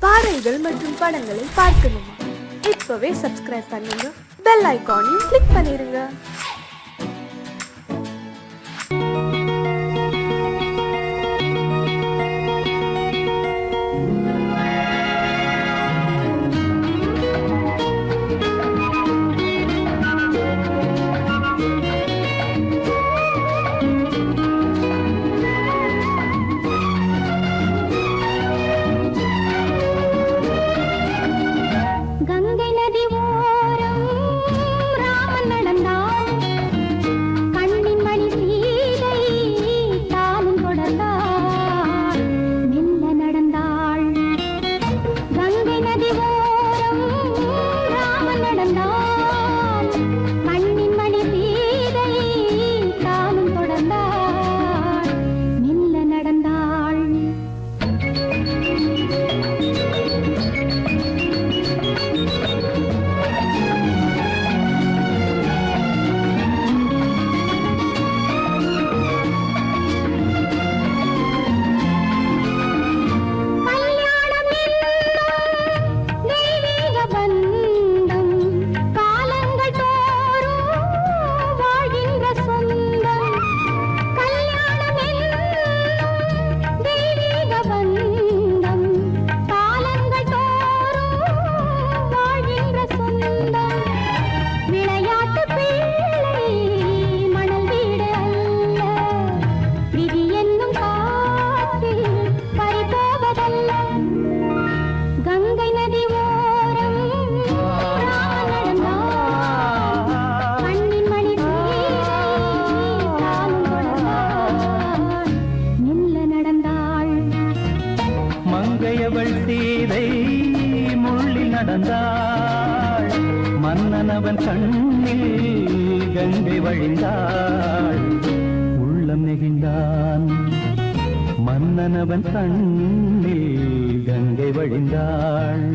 பாடல்கள் மற்றும் படங்களை பார்க்கணுமா? இப்பவே சப்ஸ்கிரைப் பண்ணுங்க, பெல் ஐகானையும் கிளிக் பண்ணிருங்க. நடந்தாள் மன்னனவன் கண்ணில் கங்கை வழிந்தாள். உள்ளம் நெகிழ்ந்தான் மன்னனவன் கண்ணில் கங்கை வழிந்தாள்.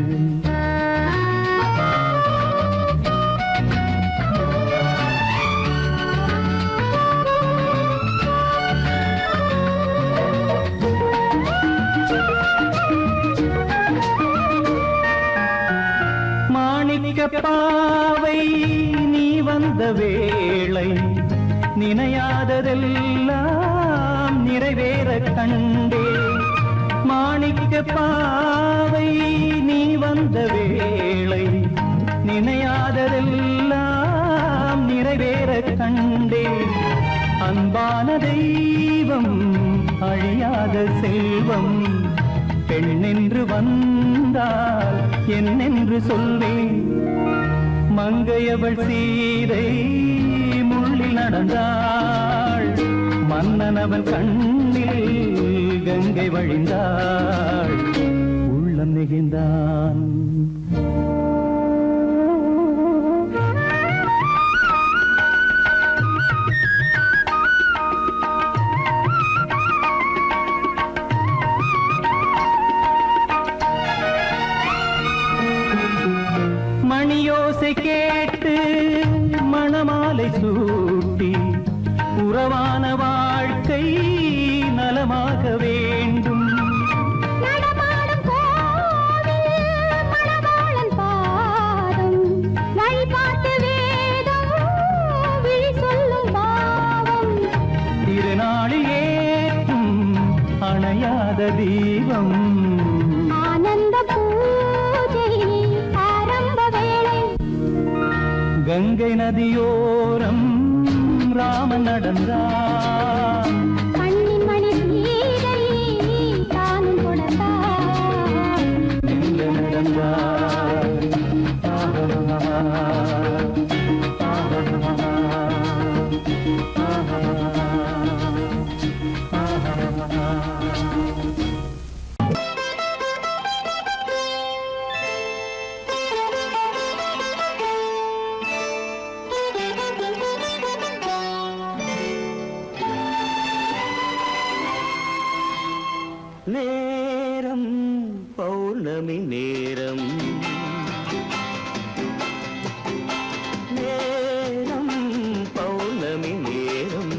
பாவை நீ வந்த வேளை நினையாததெல்லாம் நிறைவேற கண்டே. மாணிக்க பாவை நீ வந்த வேளை நினையாததெல்லாம் நிறைவேற கண்டே. அன்பான தெய்வம் அழியாத செல்வம் பெண்ணென்று வந்தால் என்னென்று சொல்வேன். மங்கையவள் சீதை முள்ளில் நடந்தாள் மன்னனவன் கண்ணில் கங்கை வழிந்தாள். உள்ளம் நெகிழ்ந்தான் மணியோசை கேட்டு மணமாலை சூட்டி உறவான வாழ்க்கை நலமாக வேண்டும். நடமாடும் கோவில் மணவாளன் பாதம் வழிபாட்டு வேதம் விழி சொல்லும் பாவம். திருநாளில் ஏற்றும் அணையாத தீபம் ஆனந்த பூஜை ஆரம்ப வேளை. கங்கை நதியோரம் ராமன் நடந்தான். கண்ணின் மணி சீதை தானும் கொடுத்தான். நடந்தான் நேரம் பௌர்ணமி நேரம் நேரம் பௌர்ணமி நேரம்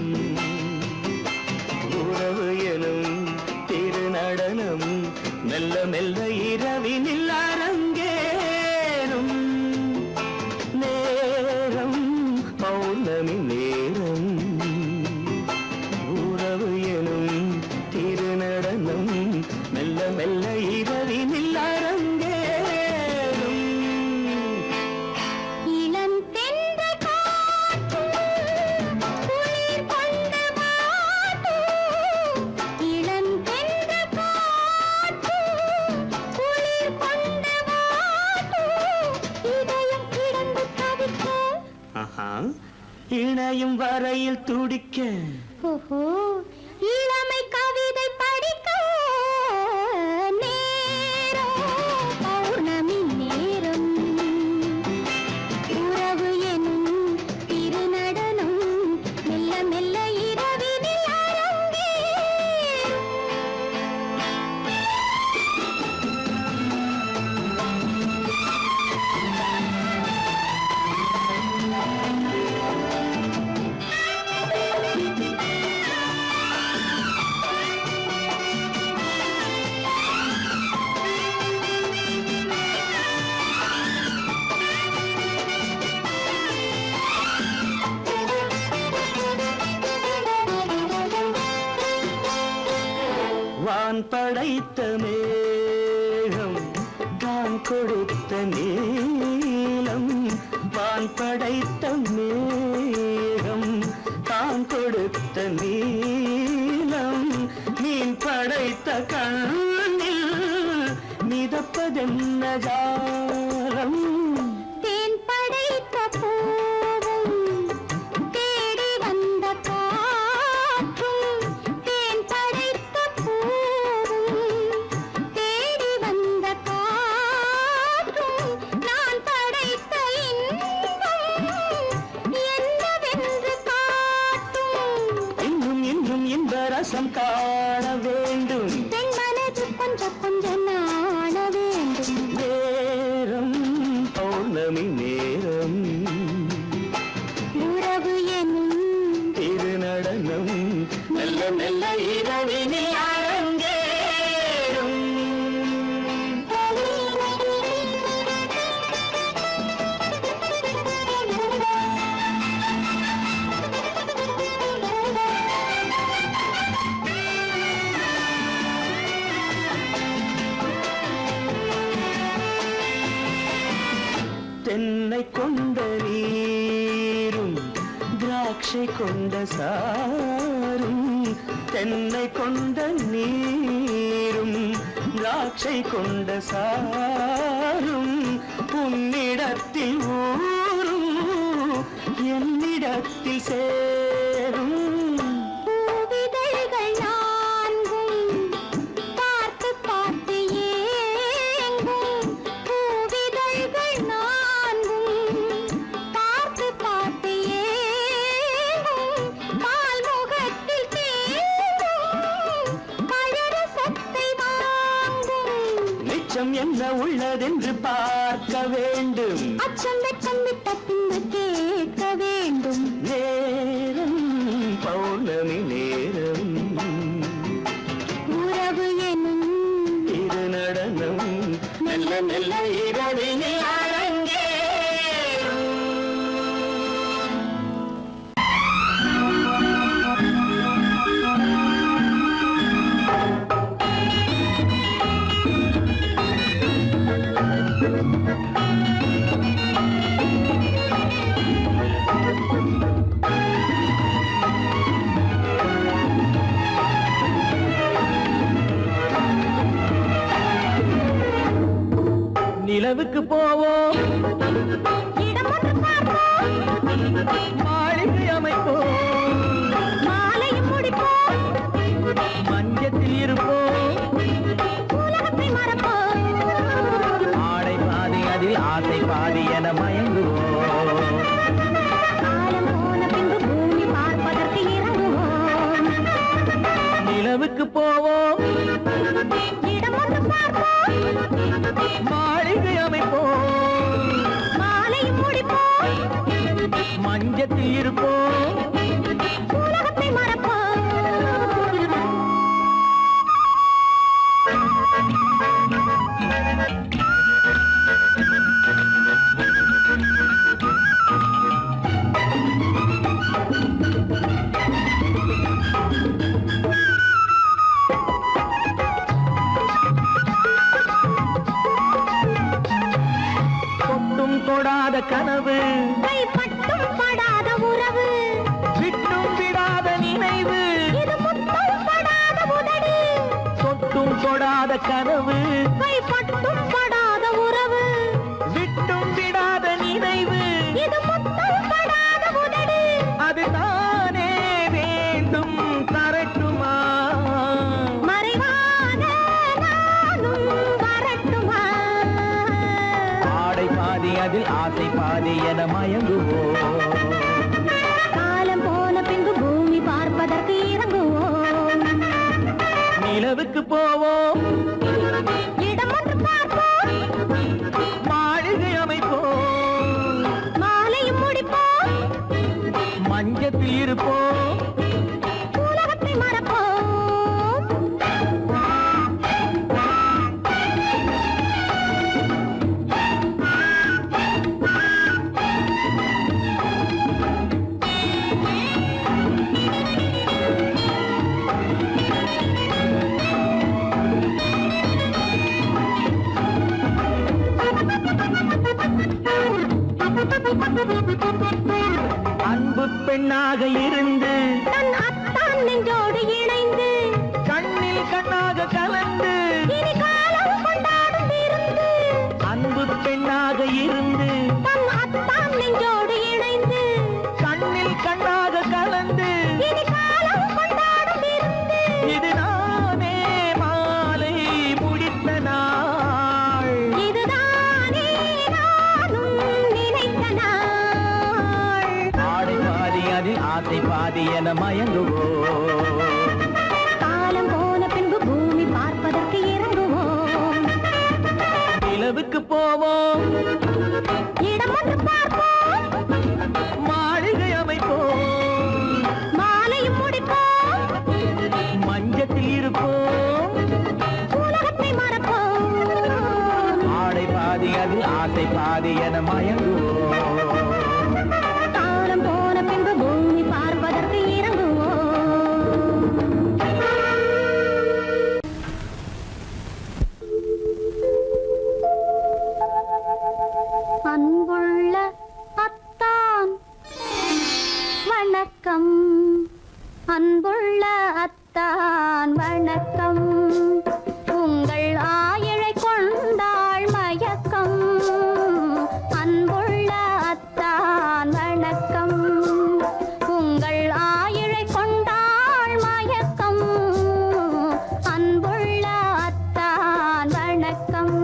உறவு எனும் திருநடனம் மெல்ல மெல்ல இரவின் இணையும் வரையில் துடிக்க ஓஹோ இளமை கவிதை படிக்க நேரம் பௌர்ணமி நேரம் உறவு எனும் திருநடனம் மெல்ல மெல்ல இரவினில் அரங்கேறும். வான் படைத்த மேகம் தான் கொடுத்த நீலம் வான் படைத்த மேகம் தான் கொடுத்த நீலம் மீன் படைத்த கண்ணில் மிதப்பதென்ன ஜாலம் தேன் படைத்த பூவும் தேடி வந்த காற்றும் தேன் படைத்த பூவும் தேடி வந்த காற்றும் நான் படைத்த இன்பம் என்னவென்று காட்டும். இன்னும் இன்னும் இந்த ரசம் காண வேண்டும் பெண் மனது கொஞ்சம் கொஞ்சம் நாண வேண்டும். நேரம் பௌர்ணமி நேரம் உறவு எனும் திருநடனம் மெல்ல மெல்ல இரவினில் அரங்கேறும் தென்னை கொண்ட நீரும் திராட்சை கொண்ட சாரும் தென்னை கொண்ட நீரும் திராட்சை கொண்ட சாரும் உன்னிடத்தில் ஊரும் என்னிடத்தில் சேரும் பூவிதழ்கள் நான்கும் பார்த்து பார்த்து ஏங்கும். பூவிதழ்கள் நான்கும் பார்த்து பார்த்து ஏங்கும். பால்முகத்தில் தேங்கும் பழரசத்தை வாங்கும். நிச்சம் என்ன உள்ளதென்று பார்க்க வேண்டும் அச்சம் வெச்சம் விட்ட பின்பு கேட்க வேண்டும். நேரம் பௌர்ணமி நேரம் உறவு எனும் திருநடனம் மெல்ல மெல்ல இரவினில் அரங்கேறும் நிலவுக்கு போவோம் இடம் ஒன்று பார்ப்போம். மாளிகை அமைப்போம் மாலையும் முடிப்போம். மஞ்சத்தில் இருப்போம் உலகத்தை மறப்போம். ஆடை பாதி அதில் ஆசை பாதி என மயங்குவோம் காலம் போன பின்பு பூமி பார்ப்பதற்கு இறங்குவோம். நிலவுக்கு போவோம் இடம் ஒன்று பார்ப்போம். மாளிகை அமைப்போம் மாலையும் முடிப்போம். மஞ்சத்தில் இருப்போம் உலகத்தை மறப்போம். தொட்டும் தொடாத கனவு கைப்பட்டும் படாத உறவு விட்டும் விடாத நினைவு இது முத்தம் படாத உதடு. தொட்டும் தொடாத கனவு கைப்பட்டும் படாத உறவு விட்டும் விடாத நினைவு இது முத்தம் படாத உதடு. பாதி அதில் ஆசை பாதி என மயங்குவோம். காலம் போன பின்பு பூமி பார்ப்பதற்கு இறங்குவோம். நிலவுக்கு போவோம், இடம் ஒன்று பார்ப்போம், மாளிகை அமைப்போம், மாலையும் முடிப்போம், மஞ்சத்தில் இருப்போம், உலகத்தை மறப்போம். அன்பு பெண்ணாக இருந்து தன் அத்தான் நெஞ்சோடு இணைந்து கண்ணில் கண்ணாக கலந்து இனி காலம் கொண்டாடும் விருந்து. அன்பு பெண்ணாக இருந்து தன் அத்தான் நெஞ்சோடு இணைந்து கண்ணில் கண்ணாக கலந்து இனி காலம் கொண்டாடும் விருந்து. இது நானே மாலை முடித்த நாள். இதுதானே நானும் நினைத்த நாள். ஆடை பாதி அதில் ஆசை பாதி என மயங்குவோம். காலம் போன பின்பு பூமி பார்ப்பதற்கு இறங்குவோம். நிலவுக்கு போவோம், இடம் ஒன்று பார்ப்போம், மாளிகை அமைப்போம், மாலையும் முடிப்போம், மஞ்சத்தில் இருப்போம், உலகத்தை மறப்போம். ஆடை பாதி அதில் ஆசை பாதி என மயங்குவோம். காலம் போன பின்பு பூமி பார்ப்பதற்கு இறங்குவோம். அன்புள்ள அத்தான் வணக்கம், அன்புள்ள அத்தான் வணக்கம். உங்கள் ஆயிழை கொண்டாள் மயக்கம். அன்புள்ள அத்தான் வணக்கம். உங்கள் ஆயிழை கொண்டாள் மயக்கம். அன்புள்ள அத்தான் வணக்கம்.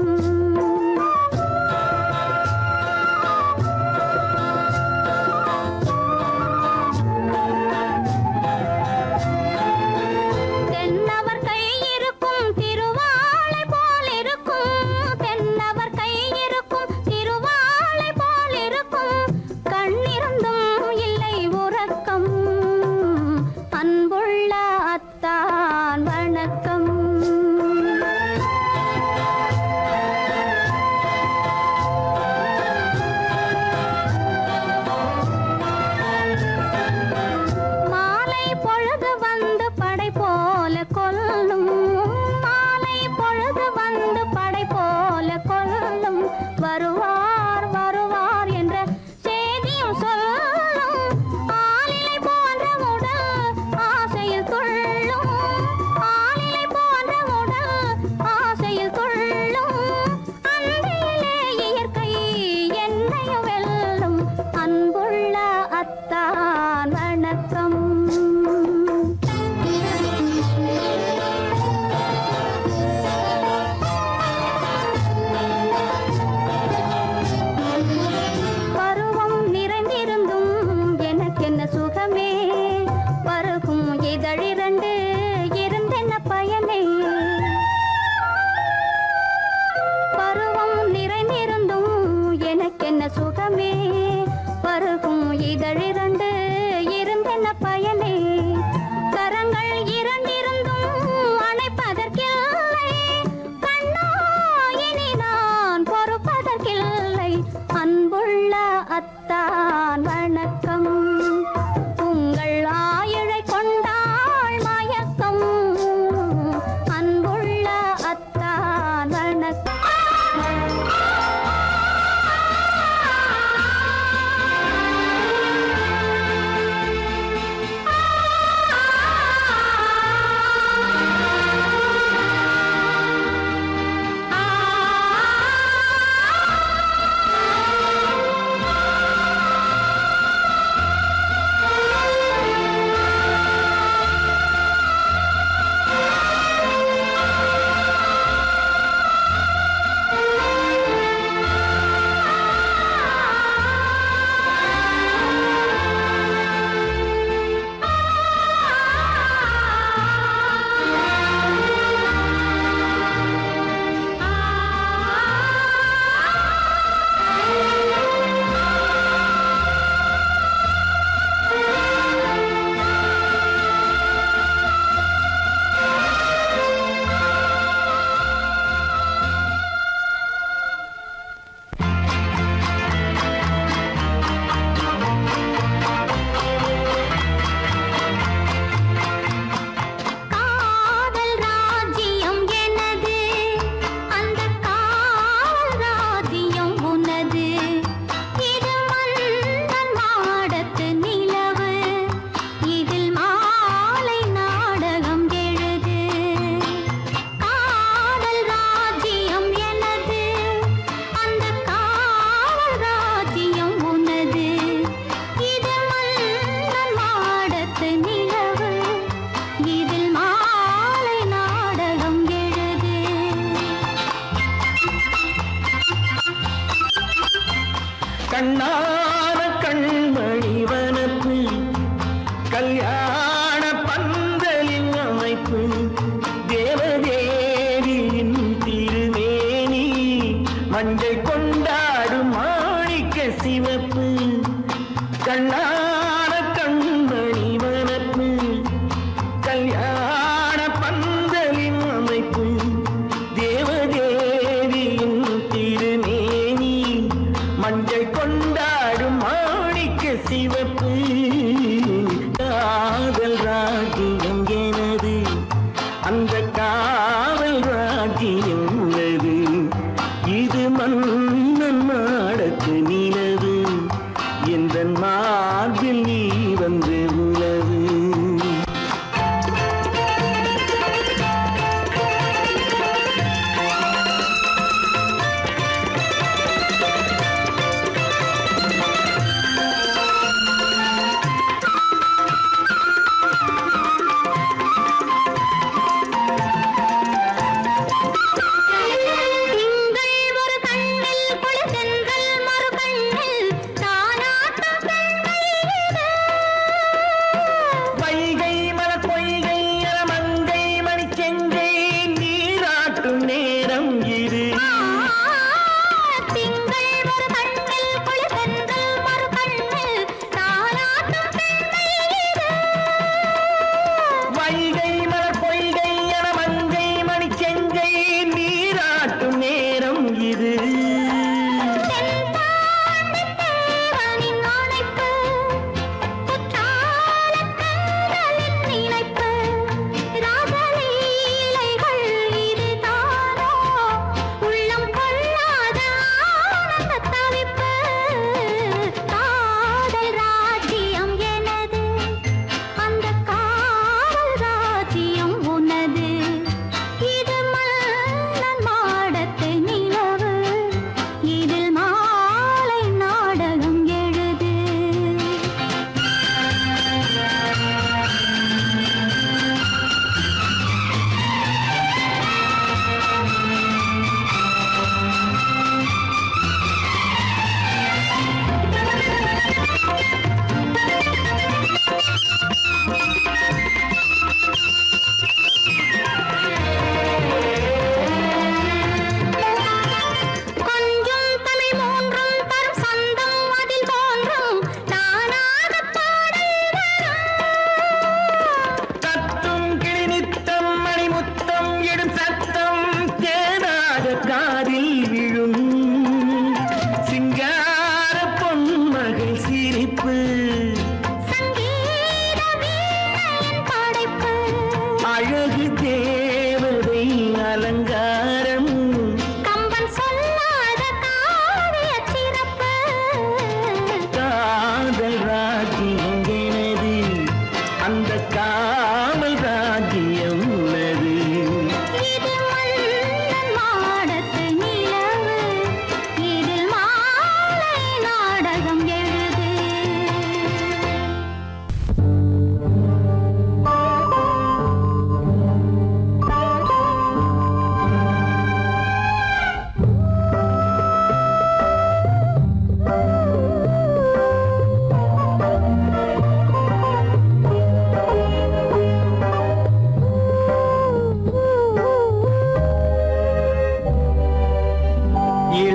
தென்னவர் கை இருக்கும் திருவாளை போல் இருக்கும். தென்னவர் கை இருக்கும் திருவாளை போல் இருக்கும். கண்ணிருந்தும் இல்லை உறக்கம். அன்புள்ள அத்தான் வணக்கம். மாலை பொழுது வந்து படை போல கொல்லும். மாலை பொழுது வந்து படை போல கொல்லும். வருவார் வருவார் என்ற செய்தியும் சொல்லும். ஆளிலை போன்ற உடல் ஆசையில் துள்ளும். ஆளிலை போன்ற உடல் ஆசையில் துள்ளும். அன்பிலே இயற்கை என்னையும் வெல்லும். அன்புள்ள அத்தான் வணக்கம். பருவம் நிறைந்திருந்தும் எனக்கென்ன சுகமே. பருகும் இதழிரண்டு இருந்தென்ன பயனே. பருவம் நிறைந்திருந்தும் எனக்கென்ன சுகமே. பருகும் இதழிரண்டு இருந்தென்ன பயனே. கரங்கள் இரண்டிருந்தும் அணைப்பதற்கில்லை. கண்ணா இனி நான் பொறுப்பதற்கில்லை. அன்புள்ள அத்தான் வணக்கம். உங்கள் ஆயிழை கொண்டாள் மயக்கம். அன்புள்ள அத்தான் வணக்கம். கண்ணான கண்மணி வனப்பு கல்யாண பந்தலின் அமைப்பு தேவதேவியின் திருமேனி மஞ்சள் கொண்டாடும் மாணிக்க சிவப்பு கண்ணான கண்மணி வனப்பு கல்யாண பந்தலின் அமைப்பு தேவதேவியின் திருமேனி மஞ்சள் கொண்டாடும் மாணிக்க சிவப்பு காதல் ராஜ்யம் எனது அந்த காவல் ராஜ்யம் உள்ளது இது மன்னன் மாடத்து நிலவு எந்த மார்பில் நீ வந்து உலவு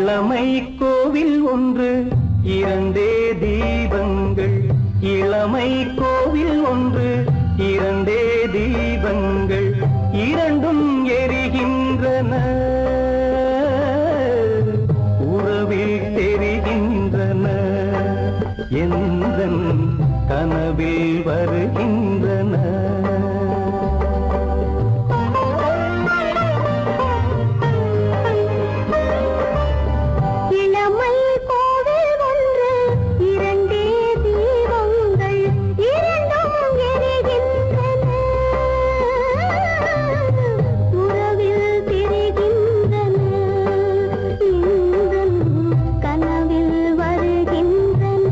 இளமை கோவில் ஒன்று இரண்டே தீபங்கள் இளமை கோவில் ஒன்று இரண்டே தீபங்கள் இரண்டும் எரிகின்றன உறவில் தெரிகின்றன எந்தன் கனவில் வருகின்றன வருகின்றன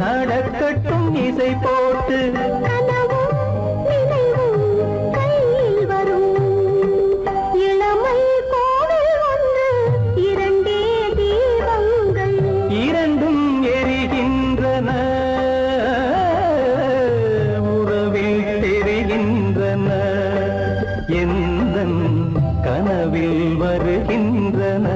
நடக்கட்டும் இசை போட்டு. கனவும் நினைவும் கையில் வரும் இளமை கோவில் ஒன்று இரண்டே தீபங்கள் இரண்டும் எரிகின்றன உறவில் தெரிகின்றன எந்தன் கனவில் வருகின்றன.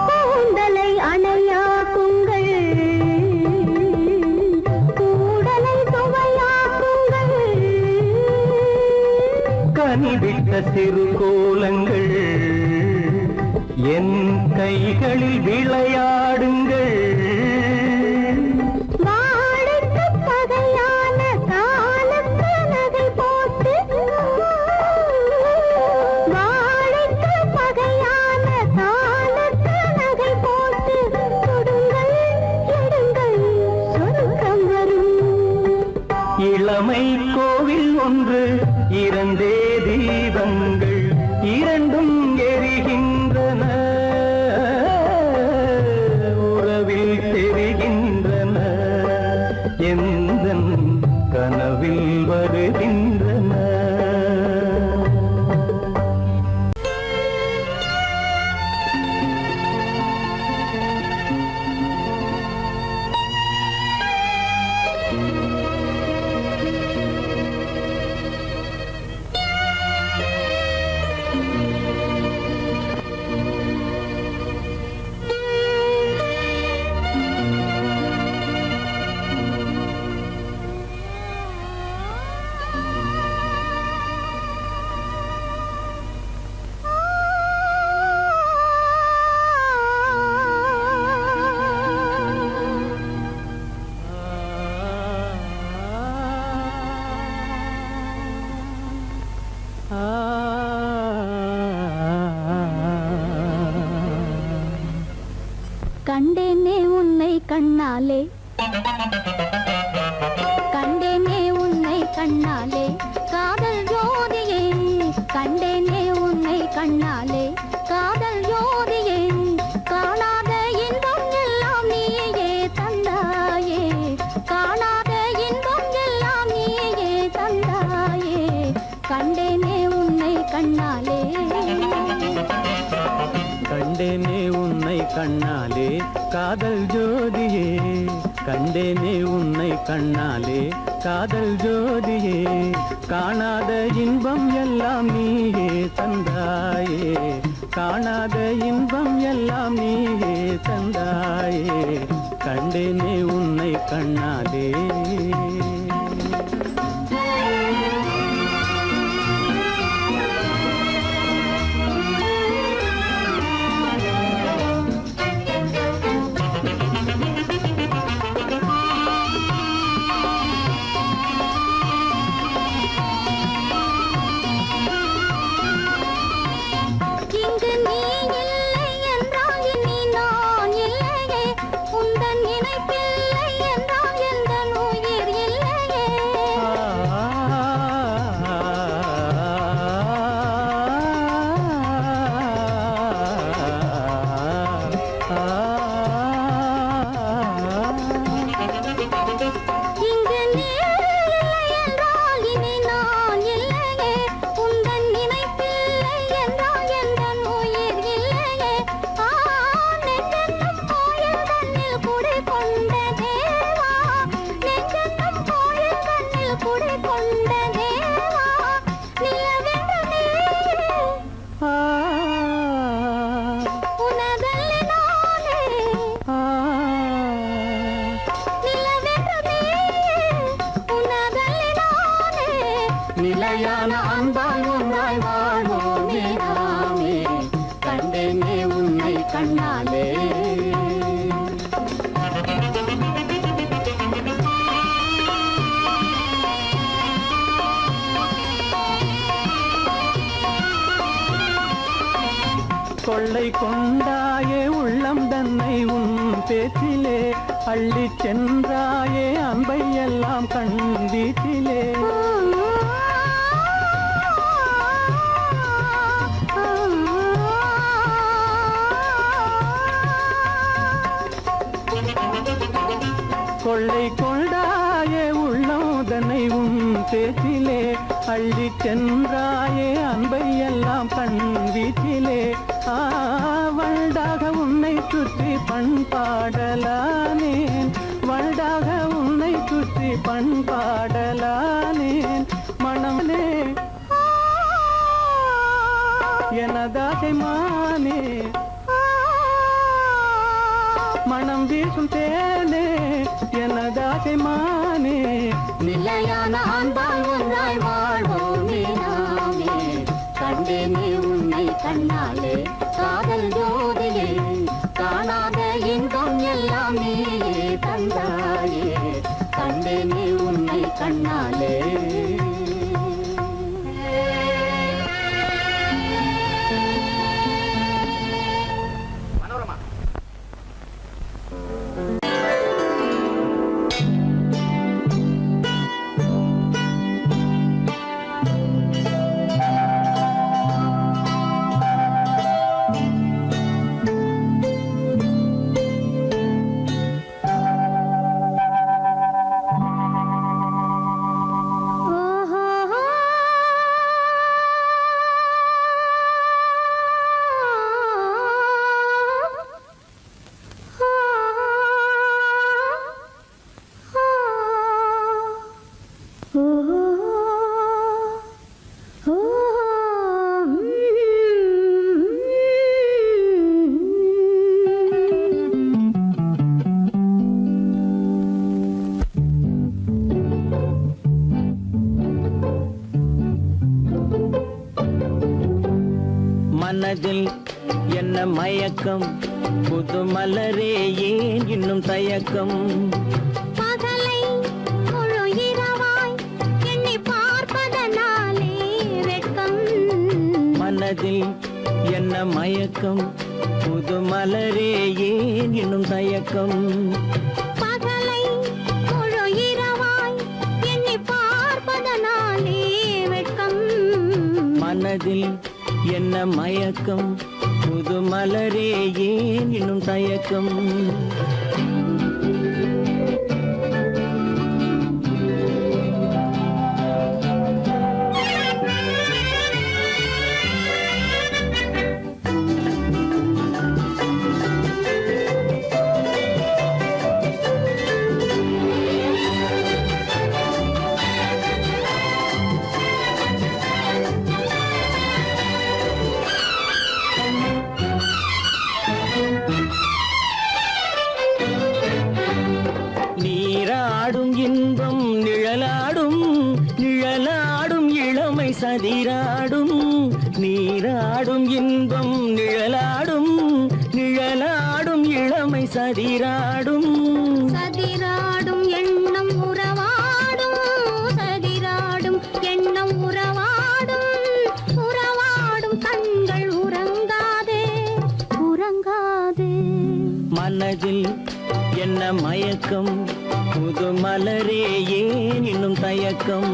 கூந்தலை அணையாக்குங்கள் கூடலை சுவையாக்குங்கள் கனிவிட்ட சிறு கோலங்கள் என் கைகளில் விளையாடுங்கள். வாழைக்கு பகையான காலத்து நகை போட்டு வாழைக்கு பகையான காலத்து நகை போட்டு கொடுங்கள் எடுங்கள் சொருக்கம் வரும். இளமை கோவில் ஒன்று இரண்டே தீபங்கள் இரண்டும் எரிகின்றன உறவில் தெரிகின்றன எந்தன் கனவில் வருகின்றன. கண்டேனே உன்னை கண்ணாலே கண்டேனே உன்னை கண்ணாலே காதல் ஜோதியே கண்டேனே உன்னை கண்ணாலே காதல் ஜோதியே காணாத இன்பம் எல்லாம் நீயே தந்தாயே காணாத இன்பம் எல்லாம் நீயே தந்தாயே கண்டேனே உன்னை கண்ணாலே கண்டேனே உன்னை கண்ணாலே காதல் ஜோதியே கண்டேனே உன்னை கண்ணாலே காதல் ஜோதியே காணாத இன்பம் எல்லாம் நீயே தந்தாயே காணாத இன்பம் எல்லாம் நீயே தந்தாயே கண்டேனே உன்னை கண்ணாலே. இங்கு நீ இல்லை என்றால் இனி நான் இல்லையே உந்தன் நினைப்பில்லை என்றால் எந்த உயிர் இல்லை கொள்ளை கொண்டாயே உள்ளம் தன்னை உன் பேச்சிலே அள்ளிச் சென்றாயே அன்பை எல்லாம் கண் வீட்டிலே கொள்ளை கொண்டாயே உள்ளம் தன்னை உன் பேச்சிலே அள்ளிச் சென்றாயே அன்பை எல்லாம் கண் வீட்டிலே வண்டாக உன்னை சுற்றி பண்பாடலானேன் வண்டாக உன்னை சுற்றி பண்பாடலானேன் மனமே எனதாசை மானே மனம் வீசும் தேனே எனதாசை மானே நிலையான அன்பால் ஒன்றாய் வாழ்வோமே நாமே கண்டேனே உன்னை கண்ணாலே காதல் ஜோதிலே காணாத இன்பம் எல்லாம் நீயே தந்தாயே கண்டேனே உன்னை கண்ணாலே மனதில் என்ன மயக்கம் புது மலரே ஏன் இன்னும் தயக்கம் பகலை முழு இரவாய் எண்ணி பார்ப்பதனாலே வெட்கம் மனதில் என்ன மயக்கம் புது மலரே ஏன் இன்னும் தயக்கம் பகலை முழு இரவாய் எண்ணி பார்ப்பதனாலே வெட்கம் மனதில் என்ன மயக்கம் புது மலரே ஏன் இன்னும் தயக்கம் நீராடும் இன்பம் நிழலாடும் நிழலாடும் இளமை சதிராடும் நீராடும் இன்பம் நிழலாடும் நிழலாடும் இளமை சதிராடும் சதிராடும் எண்ணம் உறவாடும் சதிராடும் எண்ணம் உறவாடும் உறவாடும் கண்கள் உறங்காதே உறங்காதே மனதில் என்ன மயக்கம் புது மலரே ஏன் இன்னும் தயக்கம்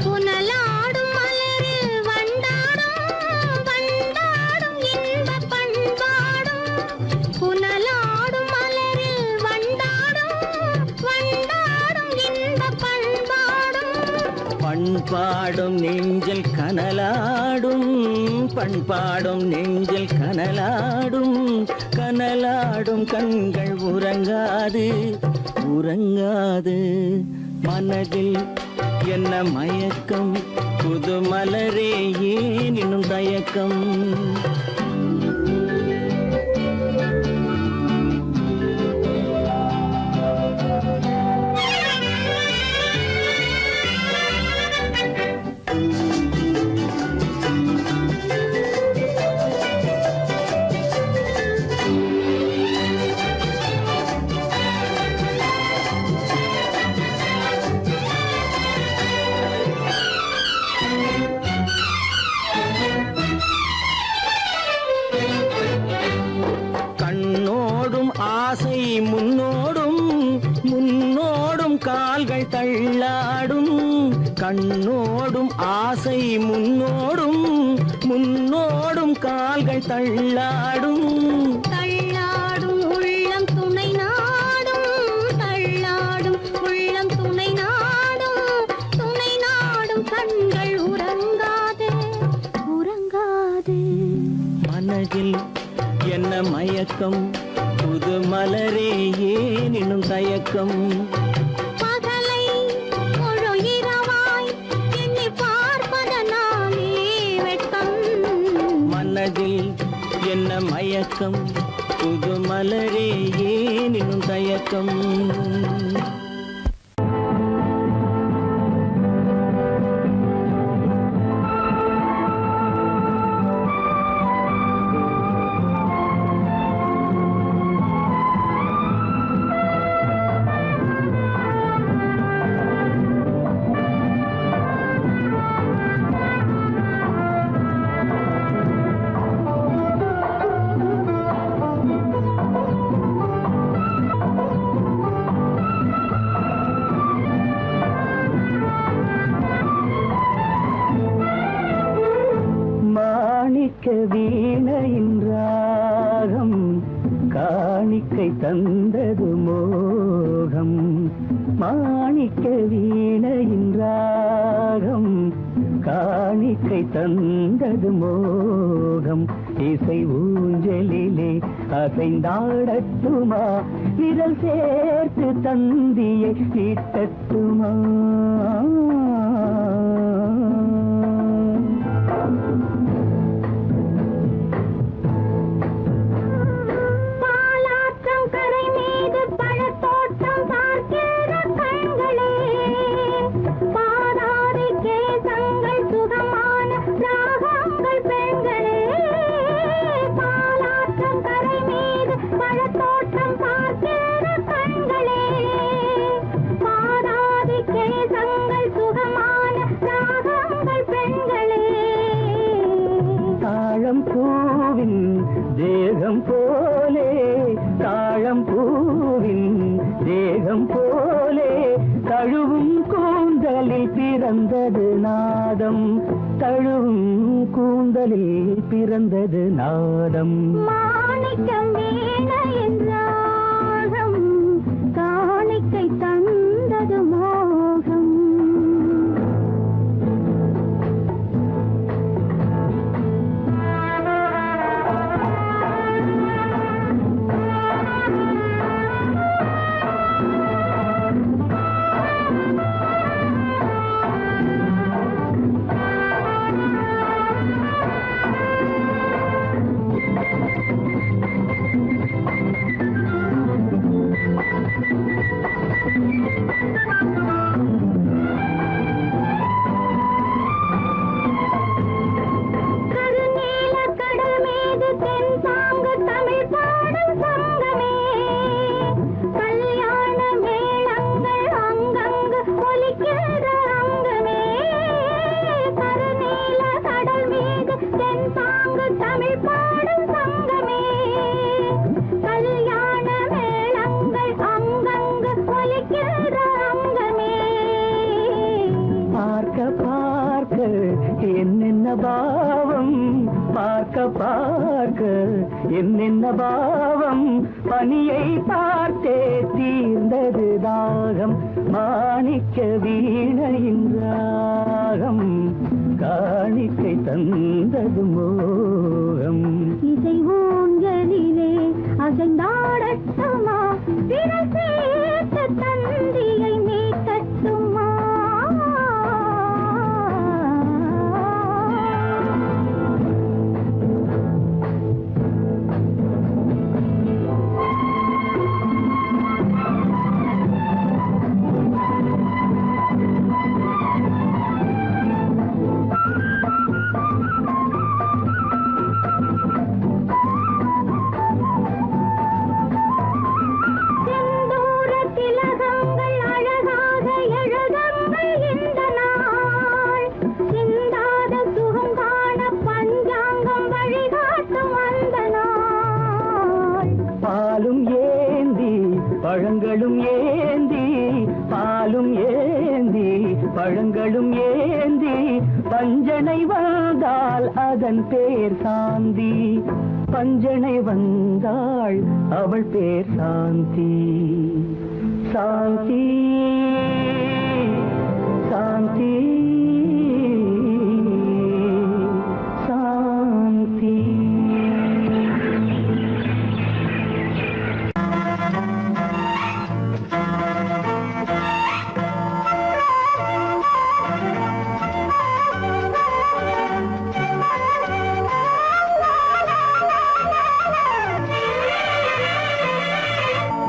புனலாடும் மலரில் வண்டாடும் வண்டாடும் இன்பப் பண்பாடும் புனலாடும் மலரில் வண்டாடும் வண்டாடும் இன்பப் பண்பாடும் பண்பாடும் நெஞ்சில் கனலாடும் பண்பாடும் நெஞ்சில் கனலாடும் கனலாடும் கண்கள் உறங்காது உறங்காது மனதில் என்ன மயக்கம் புது மலரே ஏன் இன்னும் தயக்கம் கால்கள் தள்ளாடும் கண்ணோடும் ஆசை முன்னோடும் முன்னோடும் கால்கள் தள்ளாடும் தள்ளாடும் உள்ளம் துணை நாடும் தள்ளாடும் உள்ளம் துணை நாடும் கண்கள் உறங்காதே உறங்காதே மனதில் என்ன மயக்கம் புது மலரே ஏனினும் தயக்கம் பகலை முழு இரவாய் எண்ணி பார்ப்பதனாலே வெட்கம் மனதில் என்ன மயக்கம் புது மலரே ஏனினும் தயக்கம் மாணிக்க வீணையின் ராகம் காணிக்கை தந்தது மோகம் மாணிக்க வீணையின் ராகம் காணிக்கை தந்தது மோகம் இசை ஊஞ்சலிலே அசைந்தாடட்டுமா விரல் சேர்த்து தந்தியை நீட்டட்டுமா பாலாற்றம் கரை மீது பழத்தோட்டம் பார்க்கிற கண்களே பாதாதி கேசங்கள் சுகமான ராகங்கள் பெண்களே பாலாற்றம் கரை மீது பழத்தோட்டம் பார்க்கிற கண்களே பாதாதி கேசங்கள் சுகமான ராகங்கள் பெண்களே தாழம் பூவின் தேகம் போலே தாழம் பூவின் தேகம் போலே தழுவும் கூந்தலில் பிறந்தது நாதம் தழுவும் கூந்தலில் பிறந்தது நாதம் மாணிக்கம் வீணையின் ராகம் காணிக்கை தந்தது மோகம் கருநீல கடல் மீது தென் சாங்கு தமிழ் பாடும் சங்கமே கல்யாண மேளங்கள் அங்கங்கு ஒலிக்கிற அங்கமே கருநீல கடல் மீது தென் சாங்கு தமிழ் பாடும் சங்கமே கல்யாண மேளங்கள் அங்கங்கு ஒலிக்கிற அங்கமே பார்க்க பார்க்க என்னென்ன பாவம் பார்க்க பார்க்க என்னென்ன பாவம் பனியை பார்த்தே தீர்ந்தது தாகம் மாணிக்க வீணையின் ராகம் காணிக்கை தந்தது மோகம் இசை ஊஞ்சலிலே அசைந்தாடட்டுமா விரல் சேர்த்து தந்தியை நீட்டட்டுமா பழங்களும் ஏந்தி பஞ்சனை வந்தால் அதன் பேர் சாந்தி. பஞ்சனை வந்தாள் அவள் பேர் சாந்தி. சாந்தி சாந்தி சாந்தி.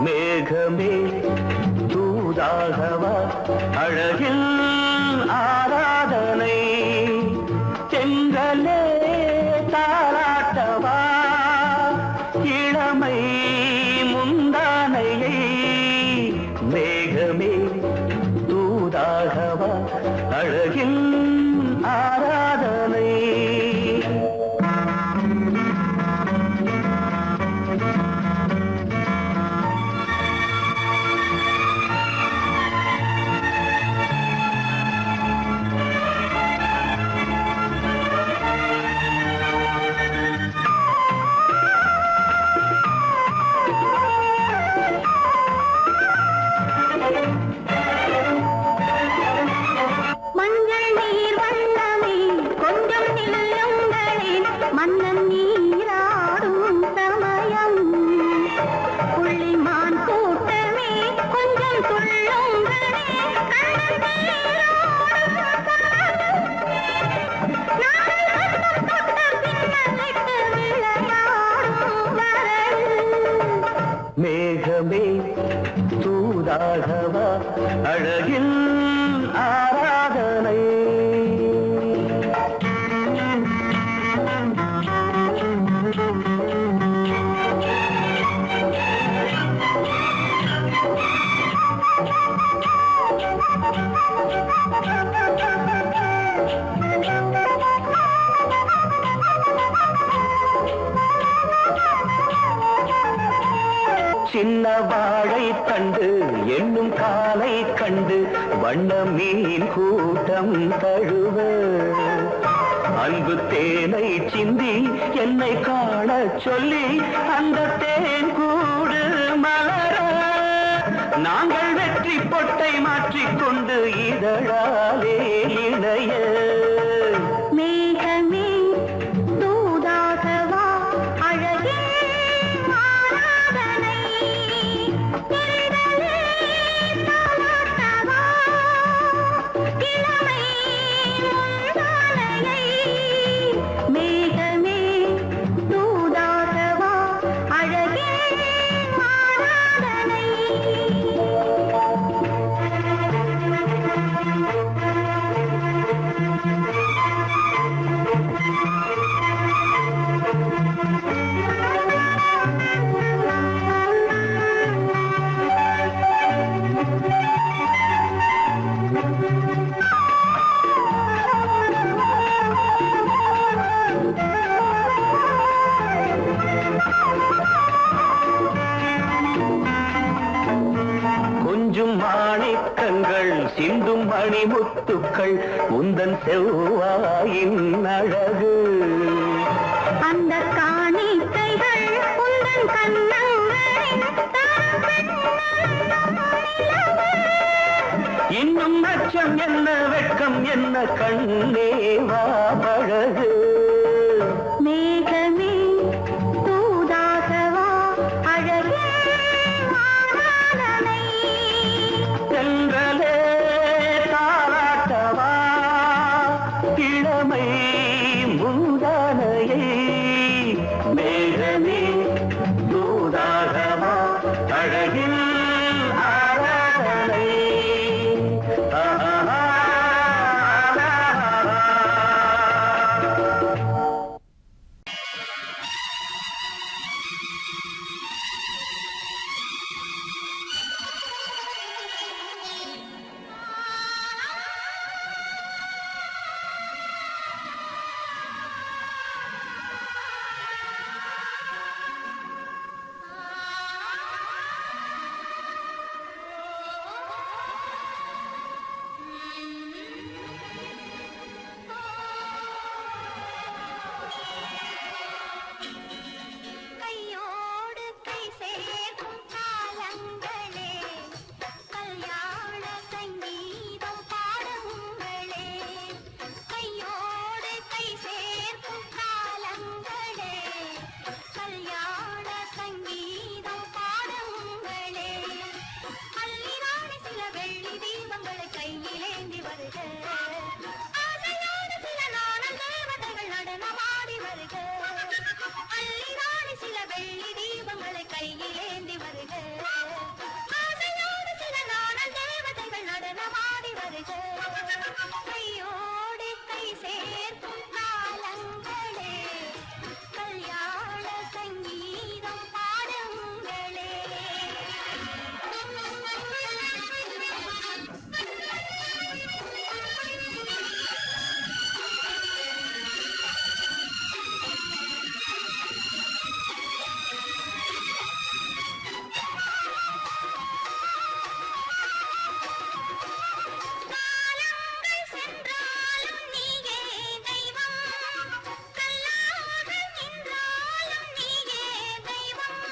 மேகமே தூதாகவா அழகில் ஆராதனை. செங்கலே தாராட்டவா இளமை முந்தானையை. மேகமே தூதாகவா அழகில் ஆராதனை. மஞ்சள் நீர் வண்ணமே கொஞ்சம் நில்லுங்களேன், மன்னன் நீராடும் சமயம். புள்ளிமான் கூட்டமே கொஞ்சம் துள்ளுங்களே, கண்ணன் நீராடும் மேகமே தூதாகவா அழகில் ஆராதனை. சின்ன வாழை தண்டு என்னும் காலை கண்டு வண்ண மீன் கூட்டம் தழுவ. அன்பு தேனை சிந்தி என்னை காண சொல்லி அந்த தேன் கூடு மலர. நாங்கள் வெற்றி பொட்டை மாற்றிக்கொண்டு இதழாலே இணைய. மேகமே தூதாகவா அழகே ஆராதனை. தென்றலே தாலாட்டவா இளமை முந்தானையை. மேகமே தூதாகவா அழகே ஆராதனை. கொஞ்சும் மாணிக்கங்கள் சிந்தும் மணிமுத்துக்கள் உந்தன் செவ்வாயின் அழகு. அந்த காணிக்கைகள் உந்தன் கண்ணங்களின் இன்னும் அச்சம் என்ன வெட்கம் என்ன கண்ணே வா பழகு. மேகமே தூதாகவா அழகே ஆராதனை. சென்றலே தாராட்டவா இளமை முந்தானையை. மேகமே தூதாகவா அழகில் ஆராதனை. ஆஹா வருக ஆசையோடு சில நாணல் தேவதைகள் நடனமாடி வருக அள்ளிராணி சில வெள்ளி தீபங்களை கையில் ஏந்தி வருக ஆசையோடு சில நாணல் தேவதைகள் நடனமாடி வருக கையோடு கை சேர்க்கும் காலங்களே கல்யாண சங்கீதம் பாடுங்களே காலங்கள் சென்றாலும் நீயே தெய்வம் கல்லாக நின்றாலும் நீயே தெய்வம்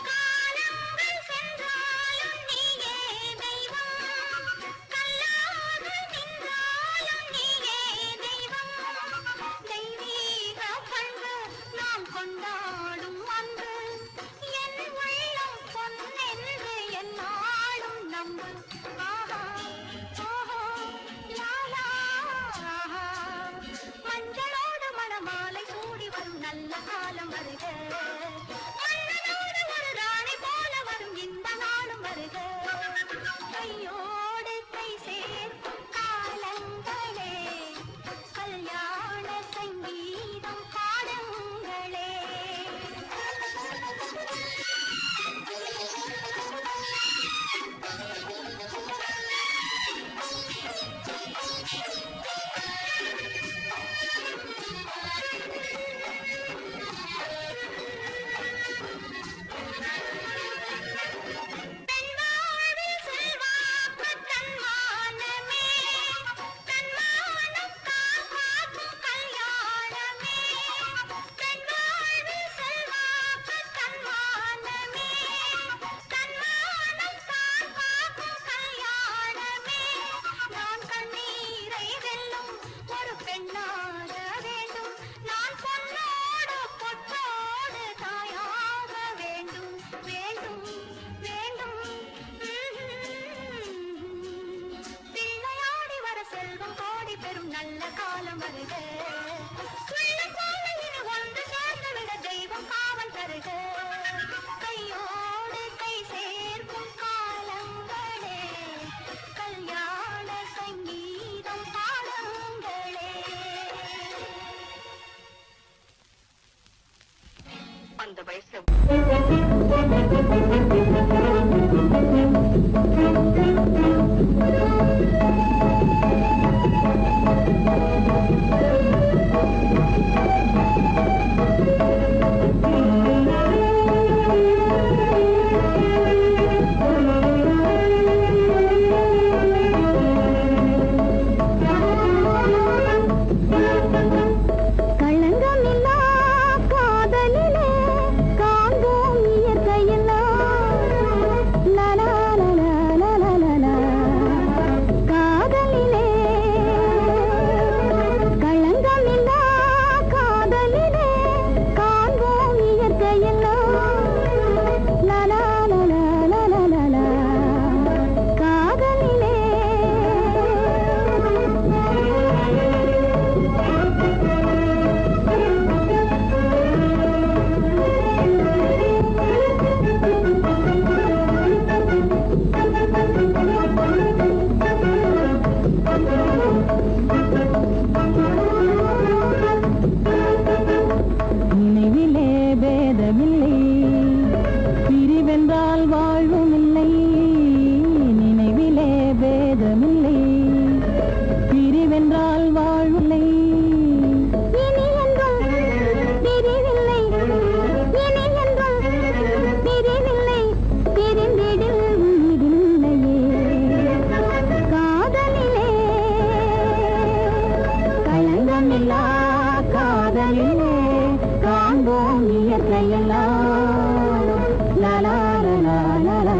காலங்கள் சென்றாலும் நீயே தெய்வம் கல்லாக நின்றாலும் நீயே தெய்வம் தெய்வீக பண்பு நாம் கொண்டாடும் அன்பு என் உள்ளம் பொன்னென்று என்னாலும் நம்பு ஆஹா ஓஹோ லாலா ஆஹா மஞ்சளோடு மணமாலை சூடி வரும் நல்ல காலம் வருக மன்னனோடு ஒரு ராணி போல வரும் இந்த நாளும் வருக கையோடு கை சேர்க்கும் காலங்களே கல்யாண சங்கீதம் பாடுங்களே பெண்வாழ்வில் செல்வாக்கு தன்மானமே தன்மானம் காப்பாற்றும் கல்யாணமே பெண்வாழ்வில் செல்வாக்கு தன்மானமே தன்மானம் காப்பாற்றும் கல்யாணமே நான் கண்ணீரை வெல்லும் ஒரு பெண்ணாக வேண்டும் நான் பொன்னோடு பொட்டோடு தாயாக வேண்டும் வேண்டும் வேண்டும் பிள்ளையாடி வர செல்வம் கோடி பெறும் நல்ல காலம் வருக உள்ளம் போல இனி ஒன்று சேர்ந்துவிட தெய்வம் காவல் தருக கையோடு கை சேர்க்கும் காலங்களே கல்யாண சங்கீதம் பாடுங்களே அந்த வயசுல களங்கமில்லா காதலிலே காண்போம் இயற்கையெல்லாம் லலா லலா லலா லலா காதலிலே களங்கமில்லா காதலிலே காண்போம் இயற்கையெல்லாம் லலா லலா லலா லலா காதலிலே நினைவிலே பேதமில்லை பிரிவென்றால் வாழ்வும் இல்லை நினைவிலே பேதமில்லை பிரிவென்றால் வாழ்வில்லை இனி என்றும் பிரிவில்லை இனி என்றும் பிரிவில்லை பிரிந்திடில் உயிரில்லையே காதலிலே களங்கமில்லா காதலிலே காண்போம் இயற்கையெல்லாம் லலா லலா லலா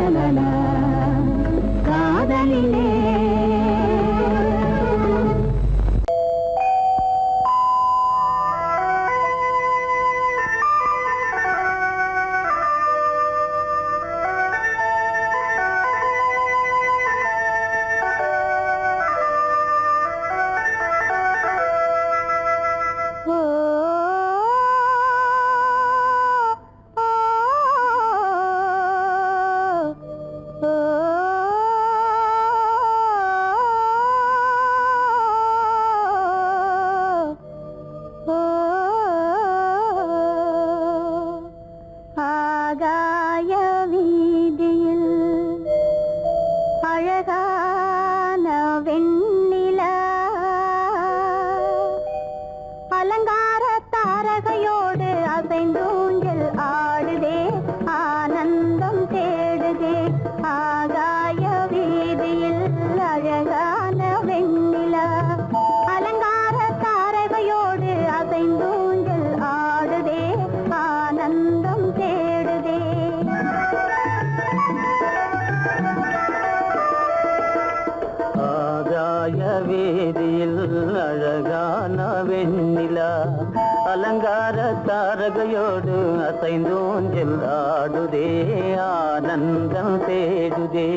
லலலா, காதலிலே ஆகாய வீதியில் அழகான வெண்ணிலா, அலங்கார தாரகையோடு அசைந்தூஞ்சல் ஆடுதே, ஆனந்தம் தேடுதே. ஆகாய வீதியில் அழகான வெண்ணிலா, அலங்கார தாரகையோடு அசைந்தூஞ்சல் ஆடுதே, ஆனந்தம் தேடுதே. ஆகாய வேதியில் அழகான வெண்ணிலா, அலங்கார தாரகையோடு அசைந்தோஞ்சல் ஆடுதே, ஆனந்தம் தேடுதே.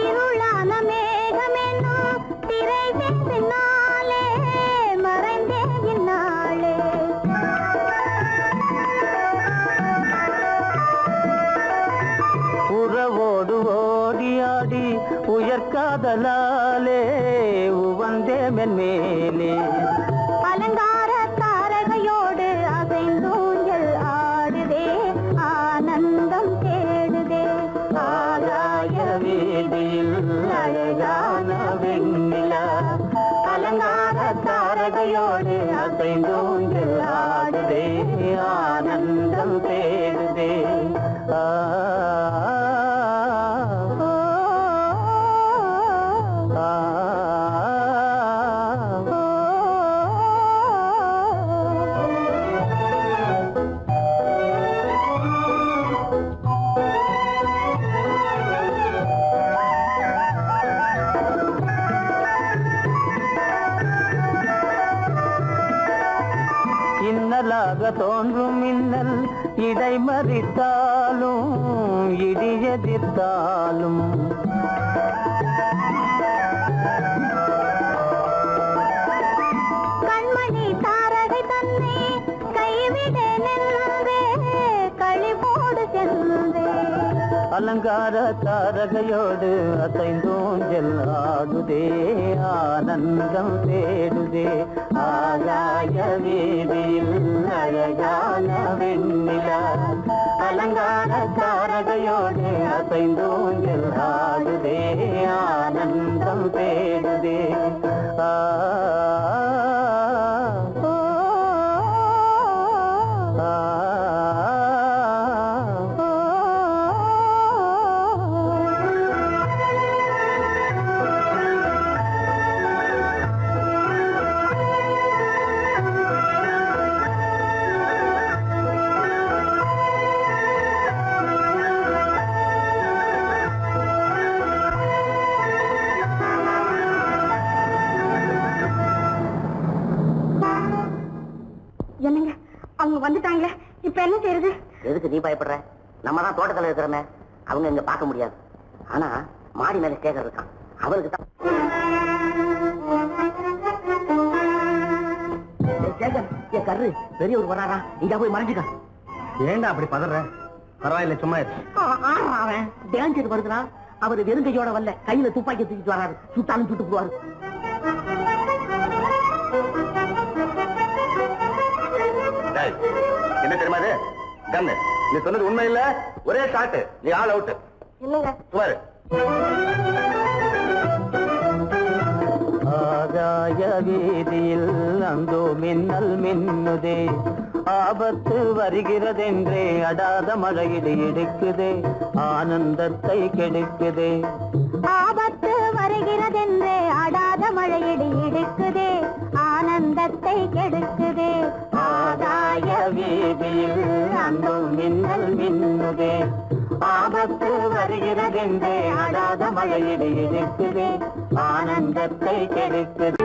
இருளான மேகமென்னும் திரை பின்னாலே மறைந்தே இந்நாளே. உறவோடு ஓடியாடி உயர்காதலாலே உவந்தே மென்மேலே, அலங்கார தாரகையோடு அசைந்தூஞ்சல் ஆடுதே, ஆனந்தம் தேடுதே. ஆகாய வீதியில் அழகான வெண்ணிலா, அலங்கார தாரகையோடு அசைந்தோஞ்சல் ஆடுதே, ஆனந்தம் தேடுதே. ஆ ஓ, ஆ, ஓ, இன்னலாக தோன்றும் மின்னல் இடைமறித்தாலும் இடியெதிர்த்தாலும், கண்மணி தாரகை தன்னை கைவிடேனென்றே களிபோடு சென்றே. அலங்கார தாரகையோடு அசைந்தோஞ்சல் ஆடுதே, ஆனந்தம் தேடுதே. ஆகாய வீதியில் அழகான வெண்ணிலா, அலங்கார தாரகையோடு அசைந்தோஞ்சல் ஆடுதே, ஆனந்தம் தேடுதே. ஆ ஓ, ஆ, ஓ, என்னங்க அவங்க வந்துட்டாங்களே, இப்ப என்ன செய்யறது? எதுக்கு நீ பயப்படுற? நம்ம தான் தோட்டத்தில் இருக்கிறோமே, அவங்க இங்க பார்க்க முடியாது. ஆனா மாடி மேல ஸ்டேஜர் இருக்கான், அவருக்கு தான். கரு பெரியவர் வராரா, இங்க போய் மறைஞ்சுக்க. ஏண்டா அப்படி பதற? பரவாயில்ல, சும்மா இரு. அவன் டேஞ்சர் வருதுனா, அவர் வெறுங்கையோட வரல, கையில துப்பாக்கி தூக்கிட்டு வராரு, சுட்டாலும் சுட்டு போவாரு. என்ன தெரியுமா இது? கண்ணு, நீ சொன்னது உண்மை இல்ல, ஒரே ஷாட், நீ ஆல் அவுட். இல்லங்க சுமாரு. ஆகாய வீதியில் அந்தோ மின்னல் மின்னுதே, ஆபத்து வருகிறதென்றே அடாத மழையிடு இடுக்குதே ஆனந்தத்தை கெடுக்குதே. ஆபத்து வருகிறதென்றே அடாத மழையிடு இடுக்குதே ஆனந்தத்தை கெடுக்குதே. ஆதாய வீதியில் அங்கும் மின்னல் மின்னுதே. ஆபத்து வருகிறதென்றே அடாத மழையிடு இடுக்குதே ஆனந்தத்தை கெடுக்குதே.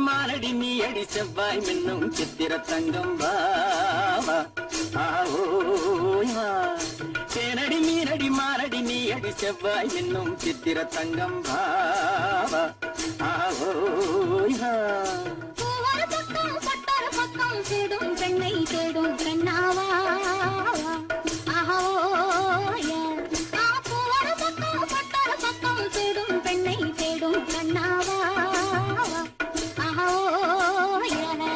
மானடி நீ அடி செவ்வாய் மின்னும் சித்திர தங்கம் வா ஆவோய்வா தேனடி மீனடி மானடி நீ அடி செவ்வாய் என்னும் சித்திர தங்கம் பாவா ஆவோய்வா பூவர பக்கம் பட்டர பக்கம் தேடும் பெண்ணை தேடும் கண்ணாவா ஆஹோயா பூவர பக்கம் பட்டர பக்கம் தேடும் பெண்ணை தேடும் கண்ணாவா ஆஹோயா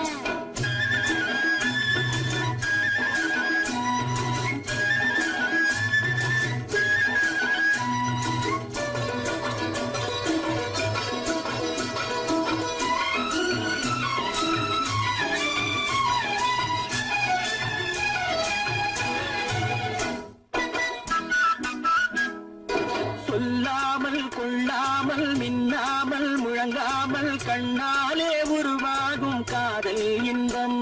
சொல்லாமல் கொள்ளாமல் மின்னாமல் முழங்காமல் கண்ணாலே உருவாகும் காதல் இன்பம்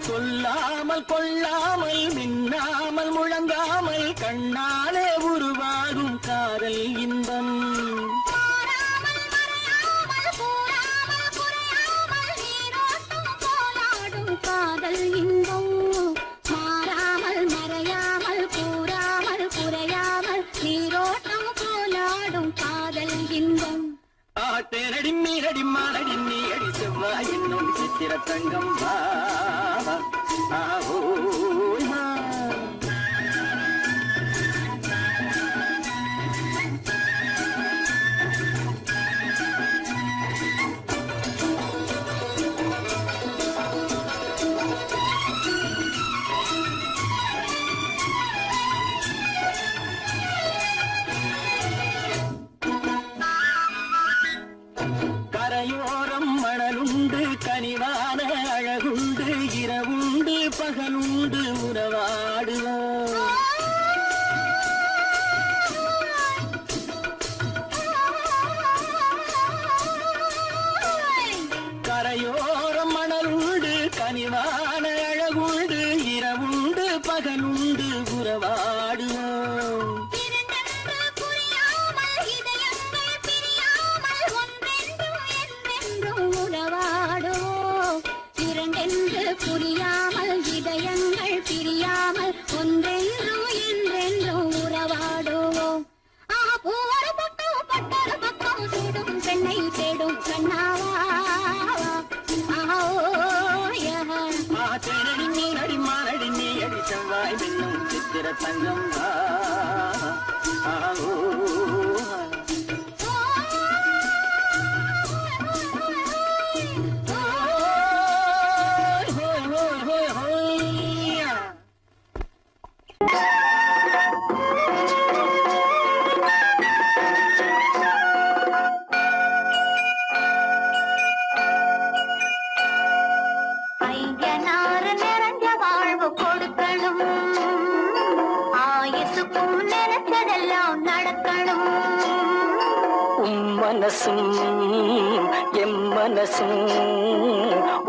சொல்லாமல் கொள்ளாமல் மின்னாமல் முழங்காமல் கண்ணாலே உருவாகும் காதல் இன்பம் மாறாமல் மறையாமல் கூறாமல் குறையாமல் நீரோட்டம் போலாடும் காதல் இன்பம் மாறாமல் மறையாமல் கூறாமல் குறையாமல் நீரோட்டம் போலாடும் காதல் இன்பம் தேனடி மீனடி மானடி நீ அடி செவ்வாய் என்னும் சித்திர தங்கம் பாவா ஆவோய்வா கரையோரம் மணலுண்டு கனிவான அழகுண்டு இரவுண்டு பகலுண்டு உறவாடுவோம் கரையோரம் மணலுண்டு கனிவான அழகுண்டு இரவுண்டு பகலுண்டு உறவாடுவோம் இரண்டென்று புரியாமல் இதயங்கள் பிரியாமல் ஒன்றென்றும் என்றென்றும் உறவாடுவோம் இரண்டென்று புரியாமல் இதயங்கள் பிரியாமல் ஒன்றென்றும் என்றென்றும் உறவாடுவோம் பூவர பக்கம் பட்டர பக்கம் தேடும் பெண்ணை தேடும் கண்ணாவா தேனடி மீனடி மானடி நீ அடி செவ்வாய் என்னும் சித்திர தங்கம் ஐயனாறு நிறைஞ்ச வாழ்வு கொடுக்கணும் ஆயுசுக்கும் நினைச்சதெல்லாம் நடக்கணும் மனசும் எம் மனசும்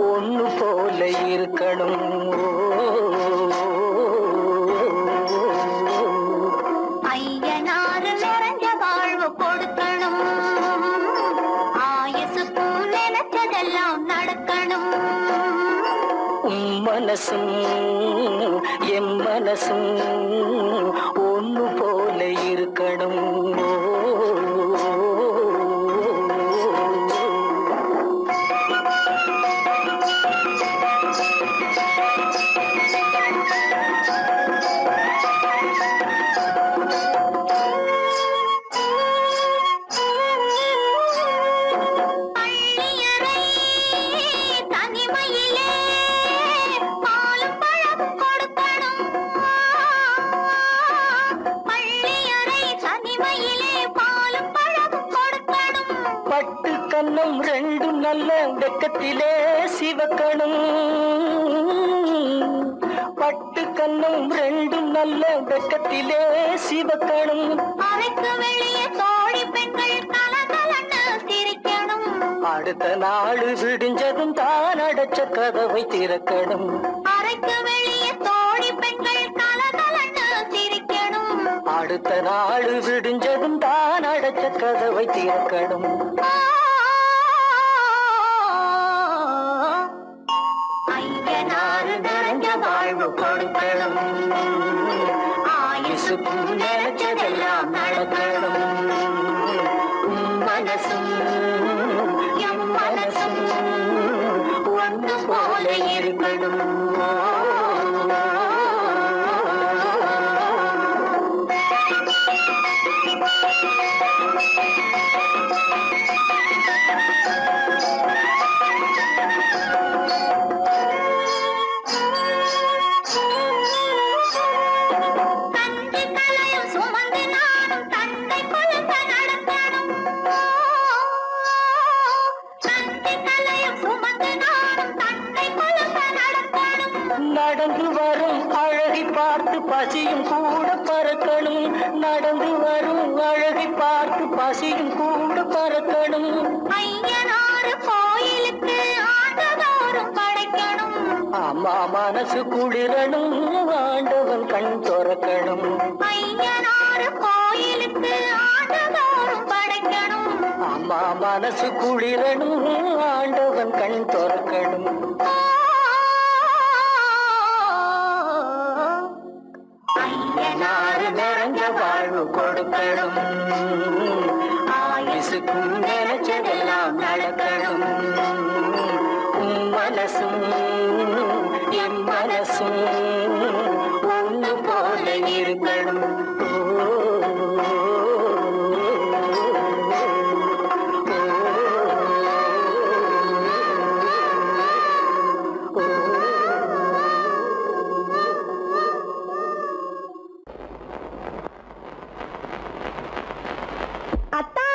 ஒண்ணு போல இருக்கணும் ஐயனாறு நிறைஞ்ச வாழ்வு கொடுக்கணும் ஆயுசுக்கும் நினைச்சதெல்லாம் நடக்கணும் மனசும் எம் மனசும் ஒண்ணு போல இருக்கணும் பள்ளியறை தனிமையிலே பாலும் பழமும் கொடுக்கணும் பள்ளியறை தனிமையிலே பாலும் பழமும் கொடுக்கணும் பட்டு கன்னம் ரெண்டும் நல்ல வெக்கத்திலே சிவக்கணும் பட்டு கன்னம் ரெண்டும் நல்ல வெக்கத்திலே சிவக்கணும் அறைக்கு வெளியே தோழி பெண்கள் கலகலன்னு சிரிக்கணும் அடுத்த நாடு விடிஞ்சதும் தான் அடைச்ச கதவை திறக்கணும் அறைக்கு வெளியே தோழி பெண்கள் கலகலன்னு சிரிக்கணும் அடுத்த நாடு விடிஞ்சதும் தான் அடைச்ச நினைச்ச கதவை திறக்கணும். ஐயனாறு நிறைஞ்ச வாழ்வு கொடுக்கணும். ஆயுசுக்கும் நினைச்சதெல்லாம் நடக்கணும். மனசும் எம் மனசும் ஒன்று போல இருக்கணும். நடந்து வரும் அழகை பார்த்து பசியும் கூட பறக்கணும். நடந்து வரும் அழகை பார்த்து பசியும் கூட பறக்கணும். ஐயனாறு கோயிலுக்கு ஆண்டதோறும் படைக்கணும். அம்மா மனசு குளிரணும், ஆண்டவன் கண் துறக்கணும். ஐயனாறு கோயிலுக்கு ஆண்டதோறும் படைக்கணும். அம்மா மனசு குளிரணும், ஆண்டவன் கண் துறக்கணும். ஐயனாறு நிறைஞ்ச வாழ்வு கொடுக்கணும். ஆயுசுக்கும் நினைச்சதெல்லாம் நடக்கணும். மனசும் என் மனசும் ஒன்று போல இருக்கணும். அத்தா,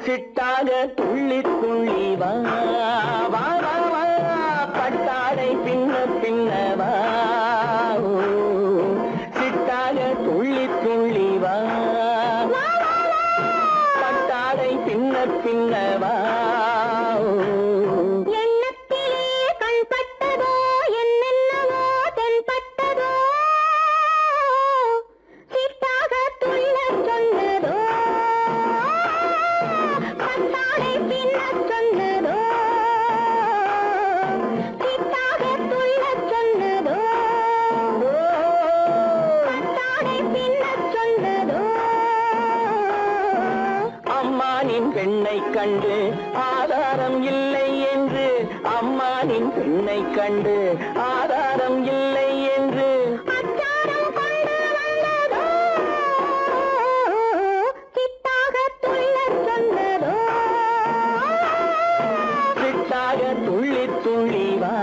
சிட்டாக துள்ளி துள்ளி வா வா வா வா, பட்டாடை பின்ன பின்னவா. சிட்டாக துள்ளி துள்ளி வா, பட்டாடை பின்ன பின்னவா. எண்ணத்திலே கண்பட்டதோ என்னென்னவோ தென்பட்டதோ, சிட்டாக துள்ள சொன்னதோ, பட்டாடை பின்ன சொன்னதோ, சிட்டாக துள்ள சொன்னதோ, பட்டாடை பின்ன சொன்னதோ. அம்மானின் பெண்ணை கண்டு ஆதாரம் இல்லை என்று, அம்மானின் பெண்ணை கண்டு ஆதாரம் இல்லை என்று, அச்சாரம் கொண்டு வந்ததோ, சிட்டாக துள்ள சொன்னதோ. சிட்டாக துள்ளி துள்ளி வா.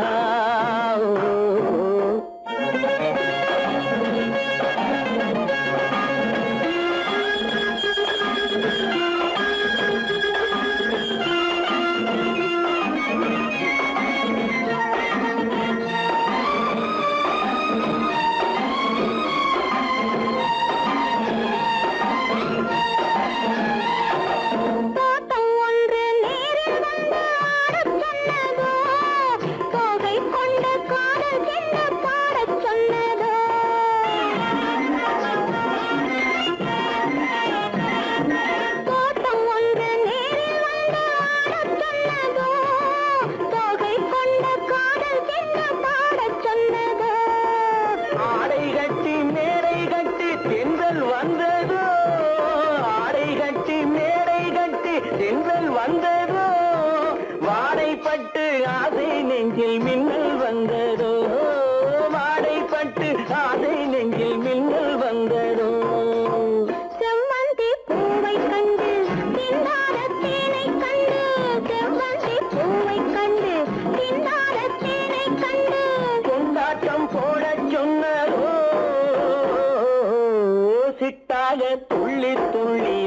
தோட்டம் ஒன்று நேரில் வந்து ஆடச் சொன்னதோ, தோகை கொண்ட காதல் என்ன பாடச் சொன்னதோ. தோட்டம் ஒன்று நேரில் வந்து ஆடச் சொன்னதோ, தோகை கொண்ட காதல் என்ன பாடச் சொன்னதோ. ஆடை கட்டி மேடை கட்டி தென்றல் வந்ததோ, ஆடை கட்டி மேடை கட்டி தென்றல் வந்ததோ, வாடைப்பட்டு ஆசை நெஞ்சில் மின்னல் வந்ததோ, வாடைப்பட்டு ஆசை நெஞ்சில் மின்னல் வந்ததோ. செவ்வந்தி பூவை கண்டு திண்டாட தேனை கண்டு, செவ்வந்தி பூவை கண்டு திண்டாட தேனை கண்டு, கொண்டாட்டம் போடச் சொன்னதோ, சிட்டாக துள்ளி துள்ளி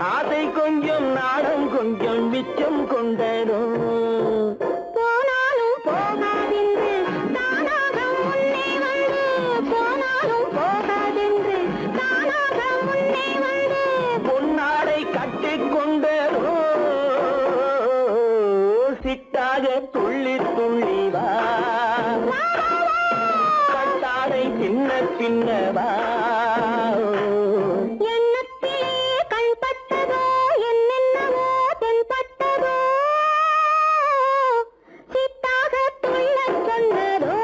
ஆசை கொஞ்சம் நாணம் கொஞ்சம் மிச்சம் கொண்டனோ போனாலும் போகாதென்று தானாக முன்னே வந்து போனாலும் போகாதென்று தானாக முன்னே வந்து பொன்னாடை கட்டிக்கொண்டனோ சிட்டாக துள்ளி துள்ளி வா கட்டாடை சின்ன சின்னவா எண்ணத்திலே கண்பட்டதோ என்னென்னவோ தென்பட்டதோ சித்தாக துள்ளச் சொன்னதோ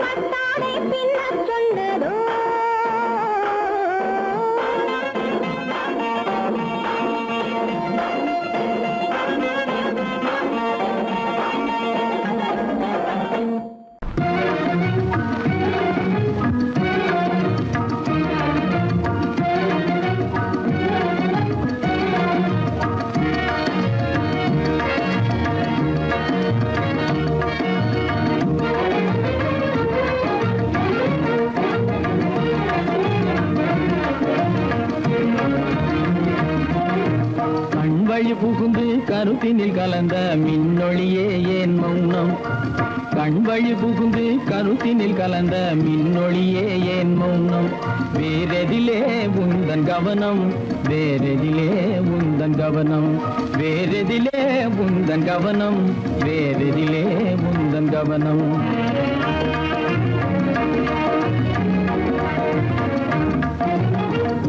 கட்டாடை பின்னச் சொன்னதோ கண்வழி புகுந்து கருத்தினில் கலந்த மின்னொளியே ஏன் மௌனம் கண்வழி புகுந்து கருத்தினில் கலந்த மின்னொளியே ஏன் மௌனம் வேறெதிலே உந்தன் கவனம் வேறெதிலே உந்தன் கவனம் வேறெதிலே உந்தன் கவனம் வேறெதிலே உந்தன் கவனம்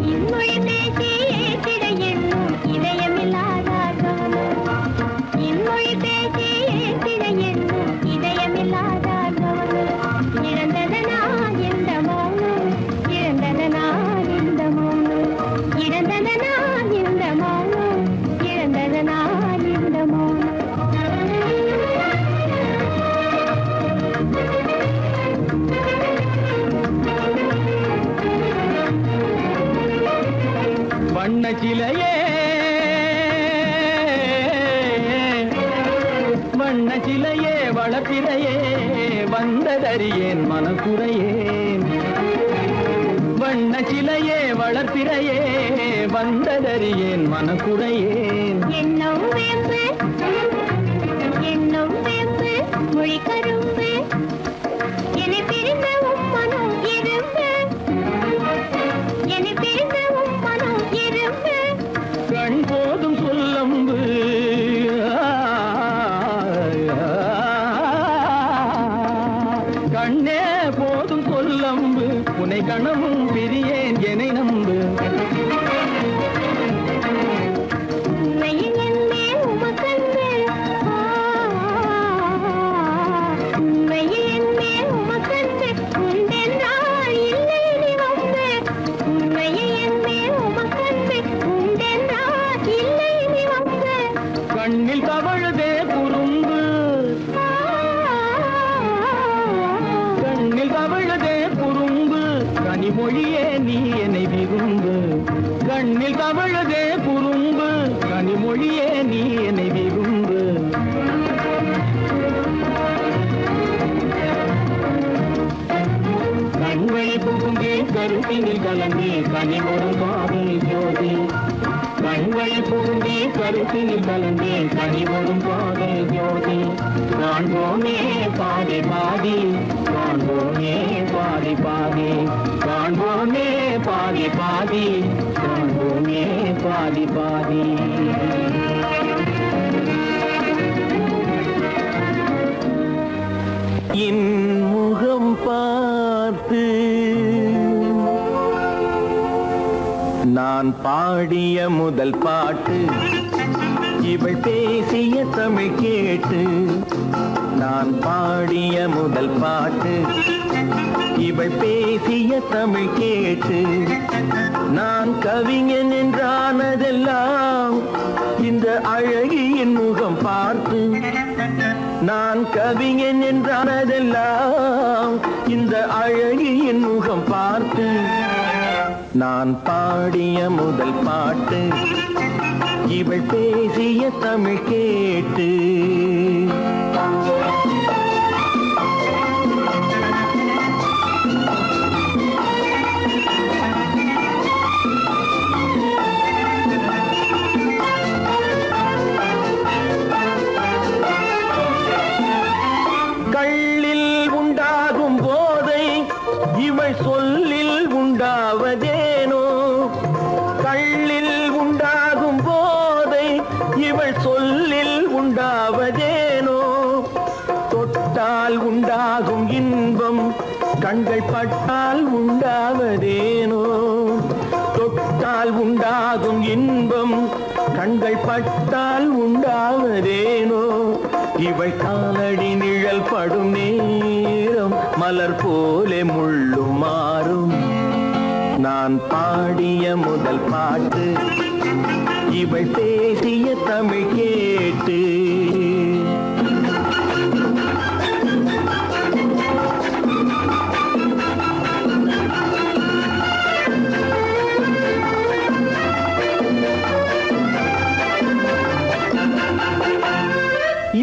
இன்மொழி பேசி ஏற்றிட எண்ணும் இதயமில்லாதார் கவனம் இன்மொழி பேசி ஏற்றிட எண்ணும் இதயமில்லாதார் கவனம் இழந்ததனா இந்த மௌனம் இழந்ததனா இந்த மௌனம் இழந்ததனா இந்த மௌனம் இழந்ததனா இந்த மௌனம் வண்ண சிலையே வண்ண சிலையே வளர்த்திரையே வந்ததறியேன் மனக்குறையேன் வண்ண சிலையே வளர்த்திரையே வந்ததறியேன் மனக்குறையேன் எண்ணம் வேம்பு மொழி கரும்பு என்னை பிரிந்த உம்மனம் இரும்பு என்னை பிரிந்த உம்மனம் இரும்பு கண் போதும் சொல்லம்பு கண்ணே போதும் சொல்லம்பு உனை கணமும் பிரியேன் என்னை நம்பு உண்மையில் என்னே உமக்கன்று உண்மையில் என்னே உமக்கன்று உண்டென்றால் இல்லை நீ வந்து உண்மையில் என்னே உமக்கன்று உண்டென்றால் இல்லை நீ வந்து கண்ணில் தவழுதே குறும்பு கண்ணில் தவழுதே குறும்பு கனிமொழியே நீ என்னை விரும்பு கண்ணில் தவழுதே குறும்பு கனிமொழியே நீ என்னை விரும்பு கண்வழி புகுந்தே கருத்தினில் கலந்தே கனிமொரு காதல் ஜோதி கண்வழி புகுந்தே கருத்தினில் கலந்தே கனிமொரு காதல் ஜோதி காண்போமே பாதி பாதி காண்போமே பாதி பாதி காண்போமே பாதி பாதி காண்போமே பாதி பாதி என் முகம் பார்த்து நான் பாடிய முதல் பாட்டு இவள் பேசிய தமிழ் கேட்டு நான் பாடிய முதல் பாட்டு இவள் பேசிய தமிழ் கேட்டு நான் கவிஞன் என்றானதெல்லாம் இந்த அழகியின் முகம் பார்த்து நான் கவிஞன் என்றானதெல்லாம் இந்த அழகியின் முகம் பார்த்து நான் பாடிய முதல் பாட்டு இவள் பேசிய தமிழ் கேட்டு எள்ளில் உண்டாகும் போதை இவள் சொல்லில் உண்டாவதேனோ தொட்டால் உண்டாகும் இன்பம் கண்கள் பட்டால் உண்டாவதேனோ தொட்டால் உண்டாகும் இன்பம் கண்கள் பட்டால் உண்டாவதேனோ இவள் காலடி நிழல் படும் நேரம் மலர் போலே முள்ளும் மாறும் நான் பாடிய முதல் பாட்டு இவள் பேசிய தமிழ் கேட்டு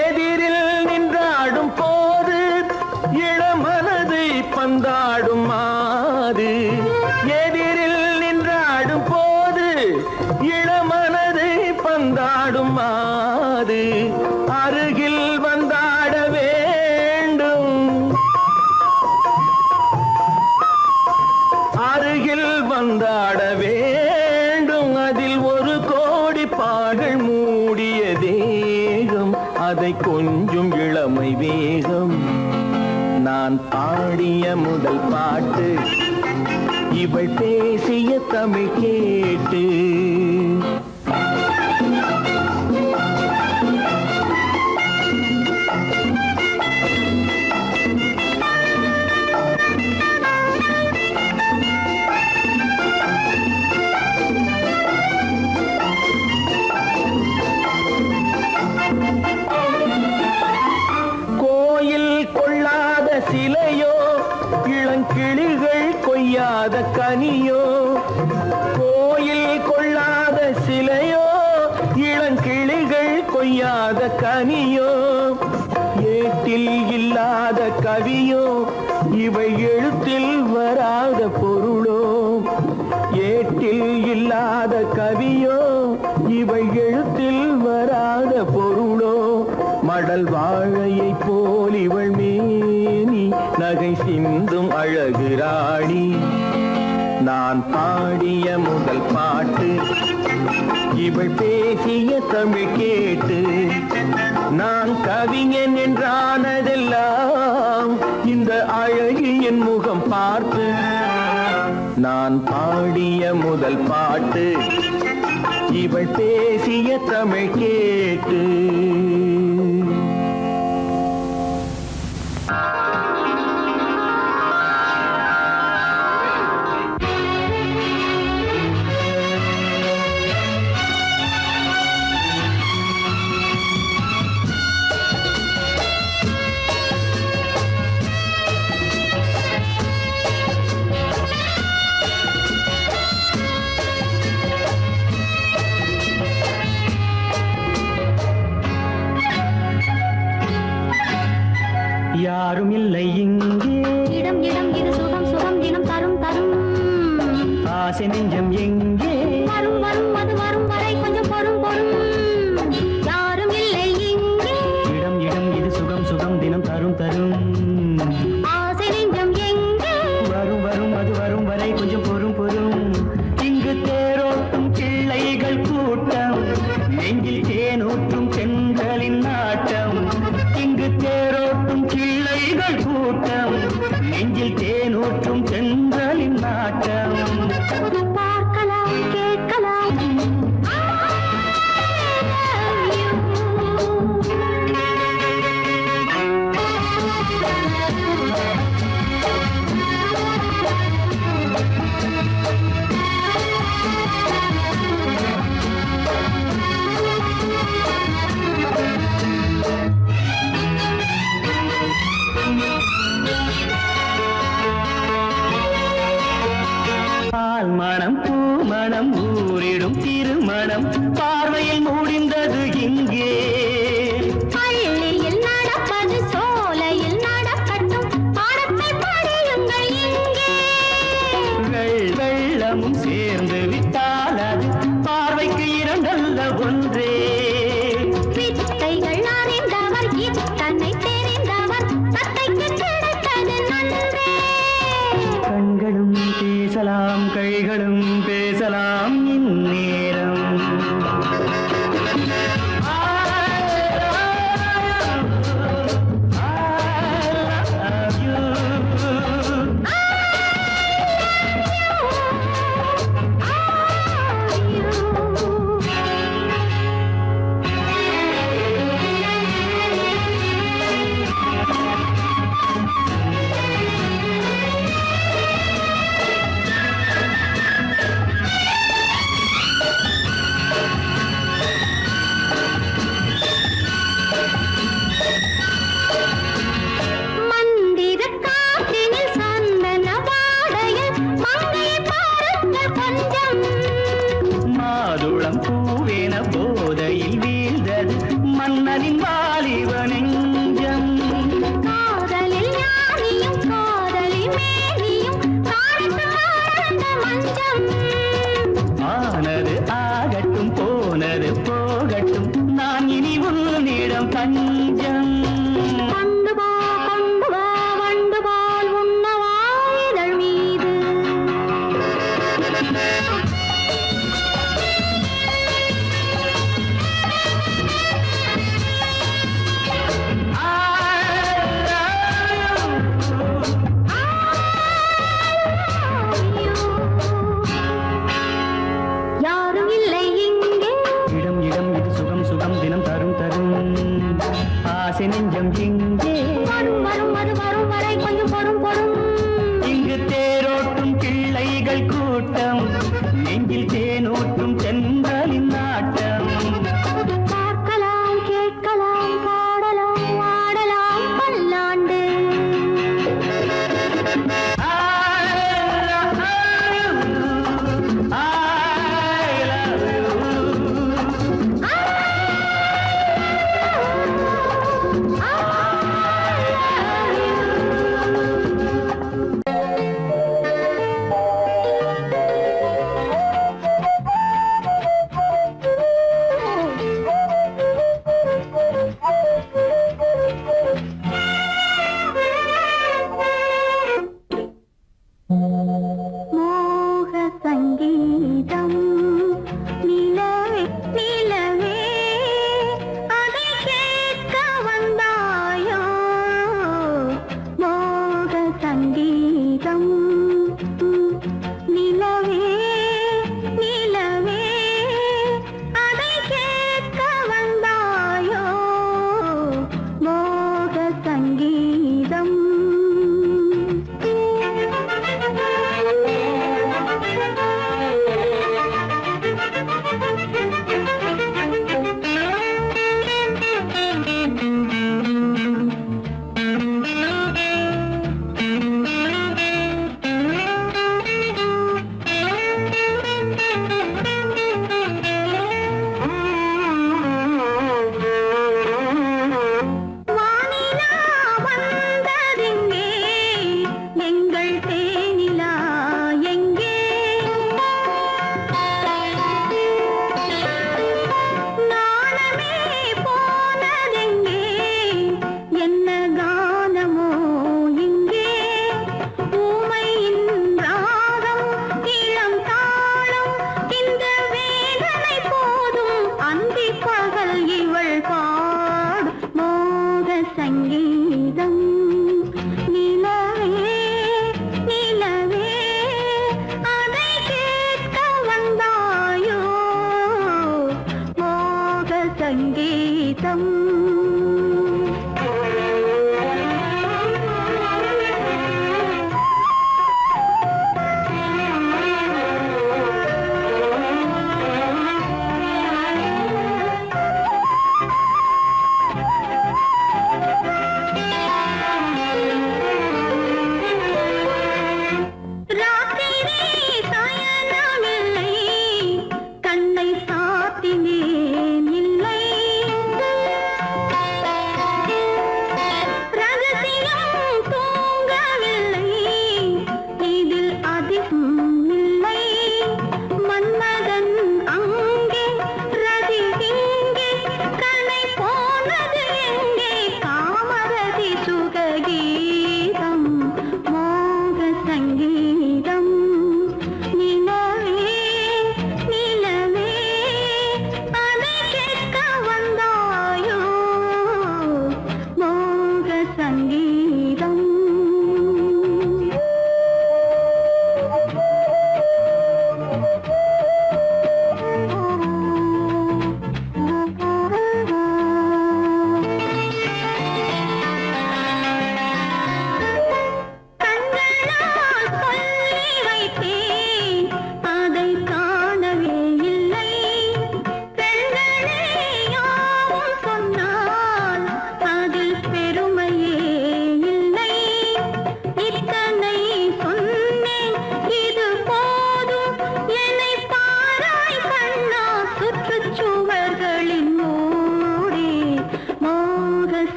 எதிரில் நின்றாடும் போது இளமனதை பந்தாடும் மாது எதிரில் நின்றாடும் போது இளமனதை பந்தாடும் மாது அருகில் வந்தாட வேண்டும் அருகில் வந்தாட வேண்டும் அதில் ஒரு கோடி பாடல் மூடிய தேகம் அதை கொஞ்சம் இளமை வேகம் நான் பாடிய முதல் பாட்டு இவள் பேசிய தமிழ் கேட்டு சிலையோ இளங்கிளிகள் கொய்யாத கனியோ கோயில் கொள்ளாத சிலையோ இளங்கிளிகள் கொய்யாத கனியோ ஏட்டில் இல்லாத கவியோ இவை எழுத்தில் வராத பொருளோ ஏட்டில் இல்லாத கவியோ இவை எழுத்தில் வராத பொருளோ மடல் வாழையை போல் இவள் மேனி நகை சிந்தும் அழகு ராணி நான் பாடிய முதல் பாட்டு இவள் பேசிய தமிழ் கேட்டு நான் கவிஞன் என்றானதெல்லாம் இந்த அழகியின் முகம் பார்த்து நான் பாடிய முதல் பாட்டு இவள் பேசிய தமிழ் கேட்டு யாரும் இல்லை இங்கே இடம் இடம் இது சுகம் சுகம் தினம் தரும் தரும் ஆசை நெஞ்சம் எங்கே வரும் வரும் அது வரும் வரை கொஞ்சம் பொறும் பொறும் யாரும் இல்லை இங்கே இடம் இடம் இது சுகம் சுகம் தினம் தரும் தரும் ஆசை நெஞ்சம் எங்கே வரும் வரும் அது வரும் வரை கொஞ்சம் பொறும் பொறும் இங்கு தேரோட்டும் பிள்ளைகள் கூட்டம் நெஞ்சில் தேனூற்றும் பெண்களின் நாட்டம் இங்கு தேரோட்டும் பிள்ளைகள் கூட்டம் நெஞ்சில் தேனூற்றும் பெண்களின் நாட்டம் பார்க்கலாம் கேட்கலாம் பால் மணம் பூ மணம் ஊரிடும் திருமணம் பார்வையில் முடிந்தது இங்கே பள்ளியில் நடப்பது சோலையில் நடக்கட்டும் பாடத்தை படியுங்கள் இங்கே வெள்ளமும் சேர்ந்து விட்டால் அது பார்வைக்கு இரண்டல்ல ஒன்றே வித்தைகள் அறிந்தவர் இத்தனை தெரிந்தவர் தத்தைக்கு கிடைத்தது நன்றே கண்களும் பேசலாம் கைகளும் பேசலாம் இன்னே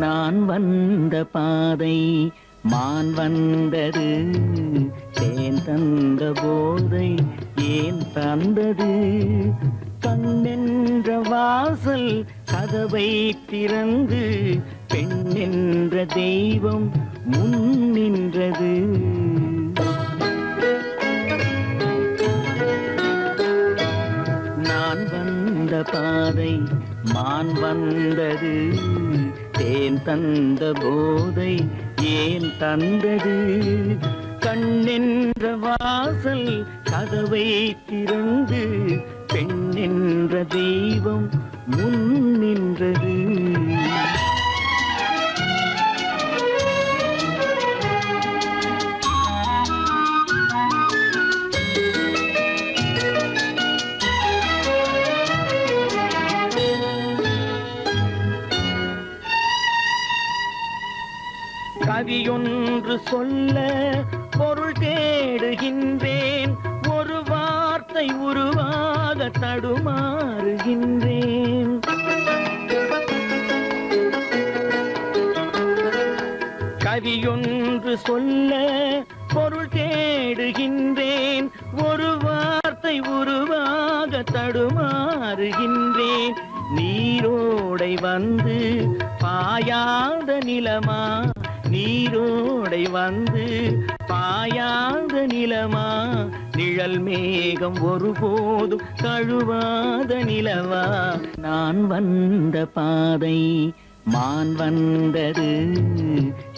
நான் வந்த பாதை மான் வந்தது, தேன் தந்த போதை ஏன் தந்தது? கண்ணென்ற வாசல் கதவை திறந்து பெண் என்ற தெய்வம் முன் நின்றது. நான் வந்த பாதை மான் வந்தது, தேன் தந்த போதை ஏன் தந்தது? கண்ணென்ற வாசல் கதவை திறந்து பெண் என்ற தெய்வம் முன் நின்றது. கவியொன்று சொல்ல பொருள் தேடுகின்றேன், ஒரு வார்த்தை உருவாக தடுமாறுகின்றேன். கவியொன்று சொல்ல பொருள் தேடுகின்றேன், ஒரு வார்த்தை உருவாக தடுமாறுகின்றேன். நீரோடை வந்து பாயாத நிலமா, நீரோடை வந்து பாயாத நிலமா, நிழல் மேகம் ஒருபோதும் தழுவாத நிலவா? நான் வந்த பாதை மான் வந்தது,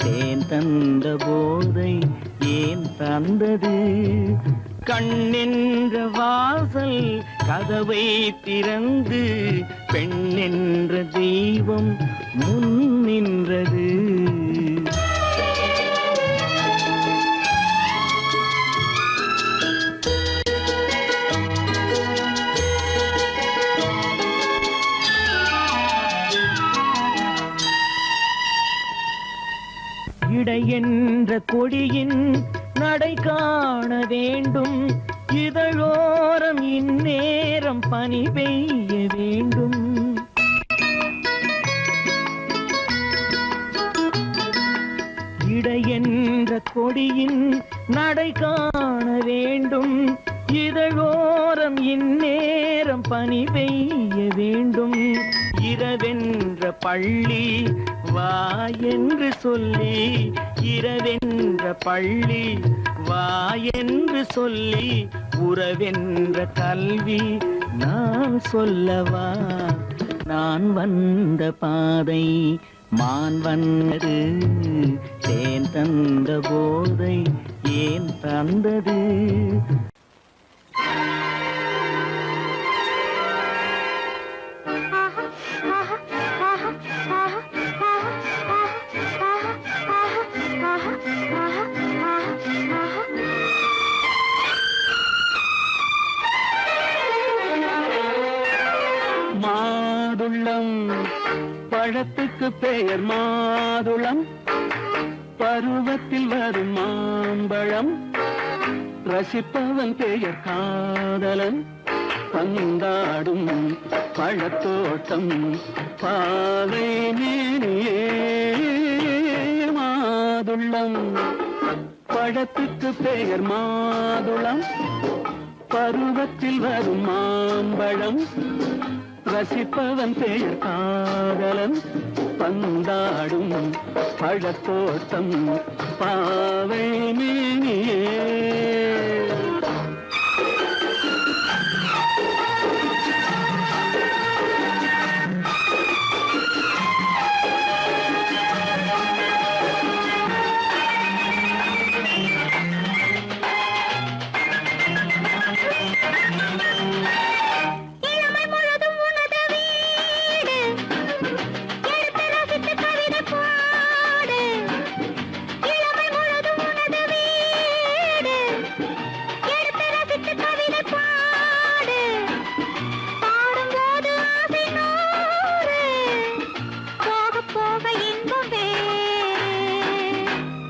தேன் தந்த போதை ஏன் தந்தது? கண்ணென்ற வாசல் கதவை திறந்து பெண் என்ற தெய்வம் முன் நின்றது. இடை என்ற கொடியின் நடை காண வேண்டும், இதழோரம் இந்நேரம் பனி பெய்ய வேண்டும். இடை என்ற கொடியின் நடை காண வேண்டும், இதழோரம் இந்நேரம் பனி பெய்ய வேண்டும். இரவென்ற பள்ளி வா என்று சொல்லி, இரவென்ற பள்ளி வா என்று சொல்லி, உறவென்ற கல்வி நான் சொல்லவா? நான் வந்த பாதை மான் வந்தது, தேன் தந்த போதை ஏன் தந்தது? மாதுளம் பழத்துக்கு பெயர் மாதுளம், பருவத்தில் வரும் மாம்பழம், ரசிப்பவன் பெயர் காதலன். பந்தாடும் பழத்தோட்டம் பாவை மேனியே. மாதுளம் பழத்துக்கு பெயர் மாதுளம், பருவத்தில் வரும் மாம்பழம், ரசிப்பவன் பெயர் காதலன். பந்தாடும் பழத்தோட்டம் பாவை மேனியே.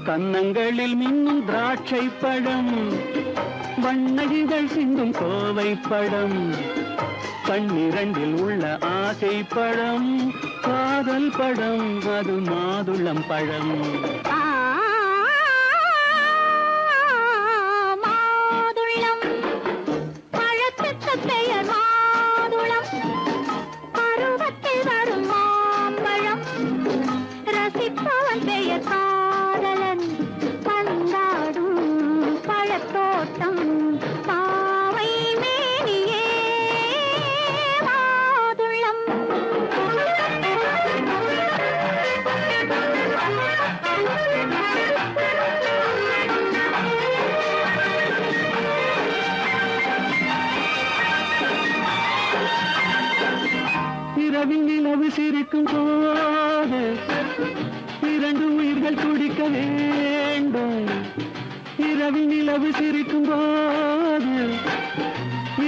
கன்னங்களில் மின்னும் திராட்சை பழம், வண்ணகிகள் சிந்தும் கோவை பழம், கண்ணிரண்டில் உள்ள ஆசை பழம், காதல் படம் அது மாதுளம் பழம். மாதுளம் பழத்துக்கு பெயர் மாதுளம், பருவத்தில் வரும் மாம்பழம், ரசிப்பவன் பெயர் காதலன், பந்தாடும் பழத்தோட்டம் பாவை மேனியே மாதுளம். இரவில் நிலவு சிரிக்கும் போது இரண்டு உயிர்கள் துடிக்க வேண்டும். இரவில் நிலவு சிரிக்கும் போது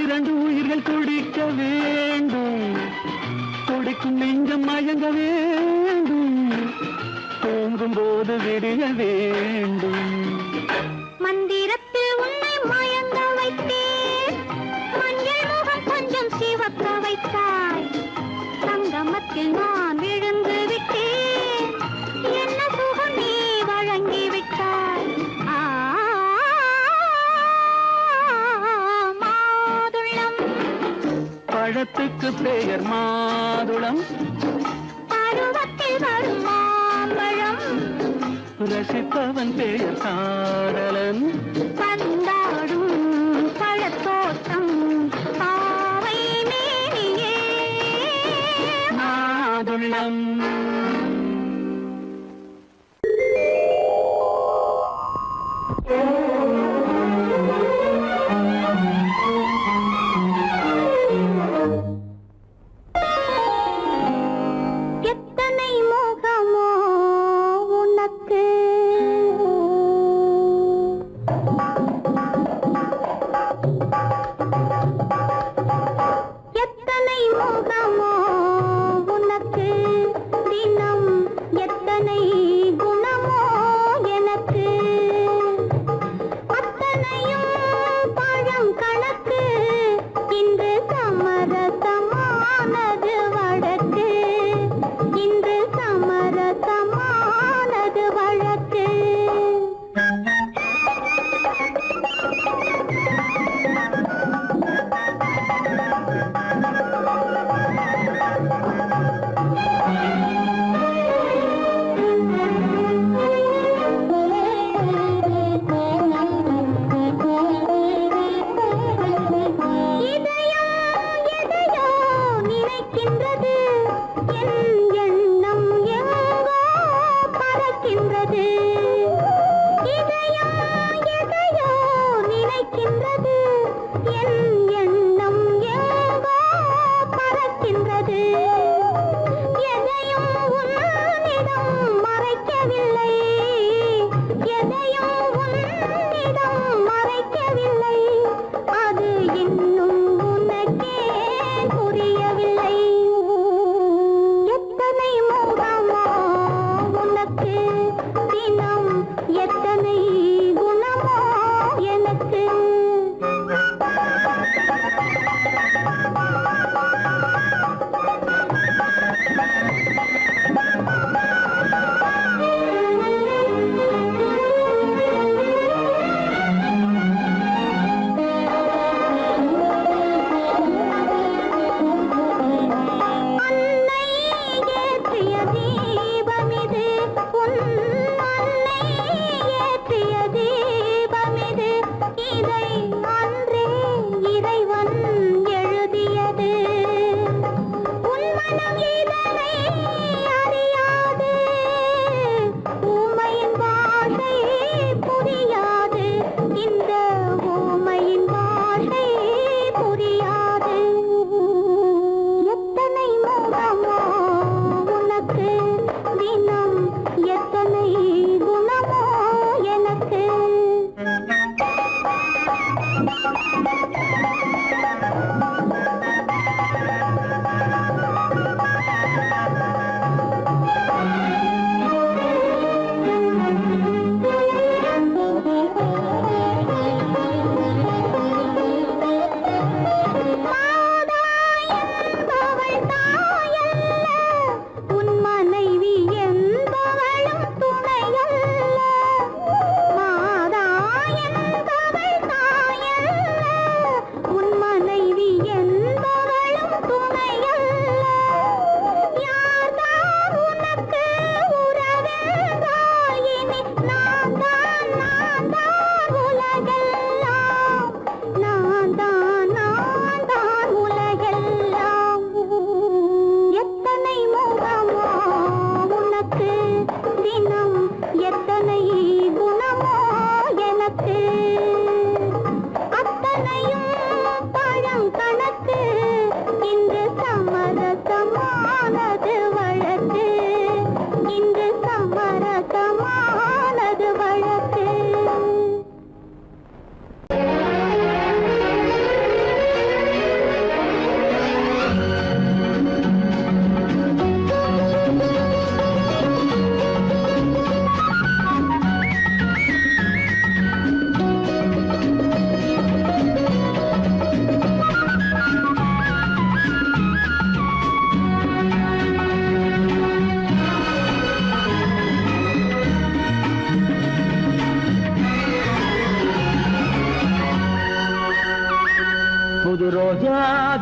இரண்டு உயிர்கள் துடிக்க வேண்டும். துடிக்கும் நெஞ்சம் மயங்க வேண்டும், தூங்கும் போது விடிய வேண்டும். மந்திரத்தில் உன்னை மயங்க வைத்தேன், மஞ்சள் முகம் கொஞ்சம் சிவக்க வைத்தாய், சங்கமத்தில் நான் விழுந்து விட்டேன், என்ன சுகம் நீ வழங்கி விட்டாய். மாதுளம் பழத்துக்கு பெயர் மாதுளம், பருவத்தில் வரும் மாம்பழம், ரசிப்பவன் பெயர் காதலன், பந்தாடும் பழத்தோட்டம் பாவை மேனியே மாதுளம். எத்தனை மோகமோ உனக்கு, எத்தனை மோகமோ உனக்கு, தினம் எத்தனை குணமோ எனக்கு, அத்தனையும் பழம் கணக்கு, இன்று சமரசமானது வழக்கு, இன்று சமரசமானது வழக்கு. இதயம் எதையோ நினைக்கின்றது, என் எண்ணம் எங்கோ பறக்கின்றது. இதயம் எதையோ நினைக்கின்றது, என் எண்ணம் எங்கோ பறக்கின்றது. எதையும் உன்னிடம் மறைக்கவில்லை, எதையும் உன்னிடம் மறைக்கவில்லை, அது இன்னும் உனக்கே புரியவில்லை. எத்தனை மோகமோ உனக்கு, தினம் எத்தனை குணமோ எனக்கு. அன்னை ஏற்றிய தீபமிது, உன் அன்னை ஏற்றிய தீபமிது, இதை அன்றே இறைவன் எழுதியது. உன் மனம் இதனை அறியாது, ஊமையின் பாஷை புரியாது, இந்த ஊமையின் பாஷை புரியாது. எத்தனை மோகமோ உனக்கு, தினம் எத்தனை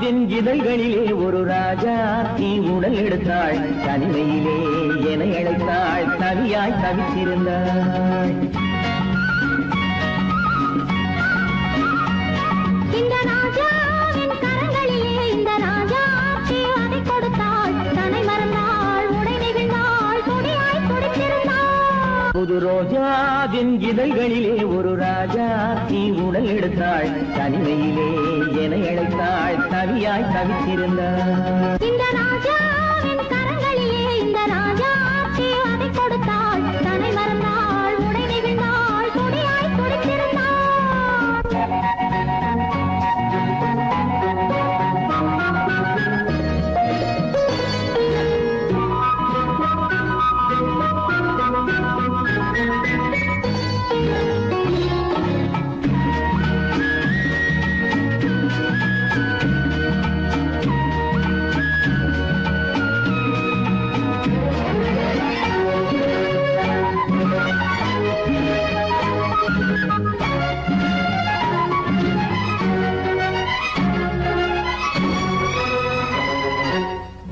ரோஜாவின் இதழ்களிலே ஒரு ராஜா நீ உடல் எடுத்தாள் தனிமையிலே என அழைத்தாள் தவியாய் தவித்திருந்தாள் இந்த ராஜாவின் கரங்களிலே இந்த ராஜாச்சி அதை கொடுத்தாள் தன்னை மறந்தாள் உடை நெகிழ்ந்தாள் துடியாய் துடித்திருந்தாள் புது ரோஜாவின் இதழ்களிலே ஒரு ராஜா நீ உடல் எடுத்தாள் தனிமையிலே என அழைத்தாள் தவியாய் தவித்திருந்தாள் இந்த ராஜாவின் கரங்களிலே இந்த ராஜாச்சி அதை கொடுத்தாள் தன்னை மறந்தாள் உடை நெகிழ்ந்தாள் துடியாய் துடித்திருந்தாள்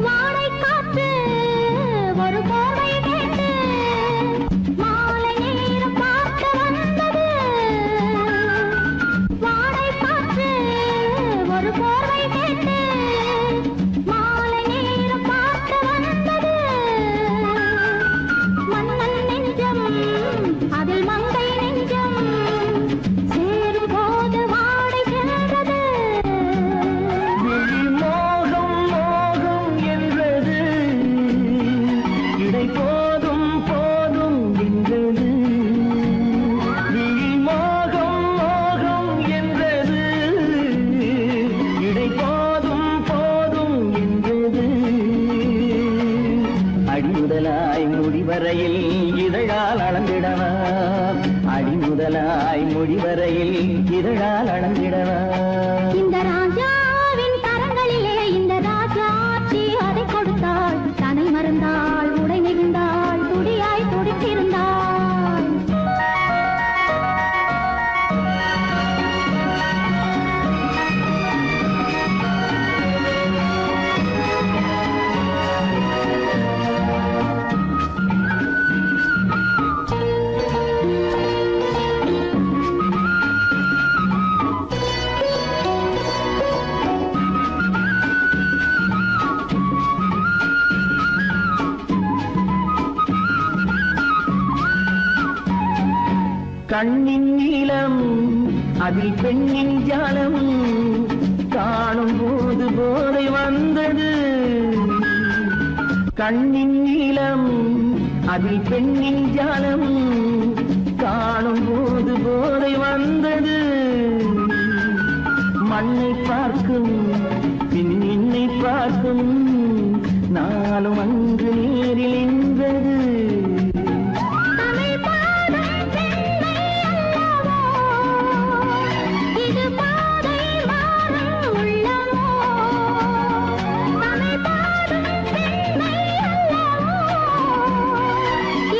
வாடை காற்று ஒரு போர்வை கேட்டு மாலை நேரம் பார்க்க வந்தது வாடை காற்று ஒரு போர்வை கேட்டு மாலை நேரம் பார்க்க வந்தது மன்னன் நெஞ்சம் அதில் மங்கை நெஞ்சம் சேரும் போது வாடை சென்றது விழி மோகம் மோகம் என்றது இடை போதும் போதும் என்றது விழி மோகம் மோகம் என்றது இடை போதும் போதும் என்றது அடிமுதலாய் முடிவரையில் இதழால் அளந்திடவா அடிமுதலாய் முடிவரையில் இதழால் அளந்திடவா இந்த ராஜாவின் கரங்களிலே இந்த ராஜாச்சி அதை கொடுத்தாள் தன்னை மறந்தாள் உடை நெகிழ்ந்தாள் துடியாய் துடித்திருந்தாள் கண்ணின் நீளம் அதில் பெண்ணின் ஜாலம் காணும் போது போதை வந்தது கண்ணின் நீளம் அதில் பெண்ணின் ஜாலம் காணும் போது போதை வந்தது மண்ணை பார்க்கும் பின் என்னை பார்க்கும் நாளும் அங்கு நேரில் நின்றது தமிழ் பாடும் பெண்மை அல்லவோ இது பாதை மாறும் உள்ளமோ தமிழ் பாடும் பெண்மை அல்லவோ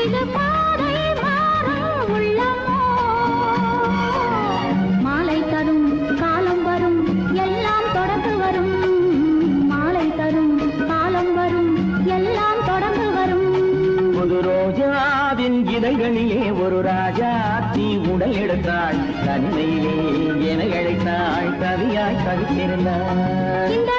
இது பாதை மாறும் உள்ளமோ மாலை தரும் காலம் வரும் எல்லாம் தொடர்ந்து வரும் மாலை தரும் காலம் வரும் எல்லாம் தொடர்ந்து வரும் புது ரோஜாவின் இதழ்களிலே ஒரு ராஜா நீ உடல் எடுத்தாள் தனிமையிலே என அழைத்தாள் கவியாய் கவித்திருந்தாள் இந்த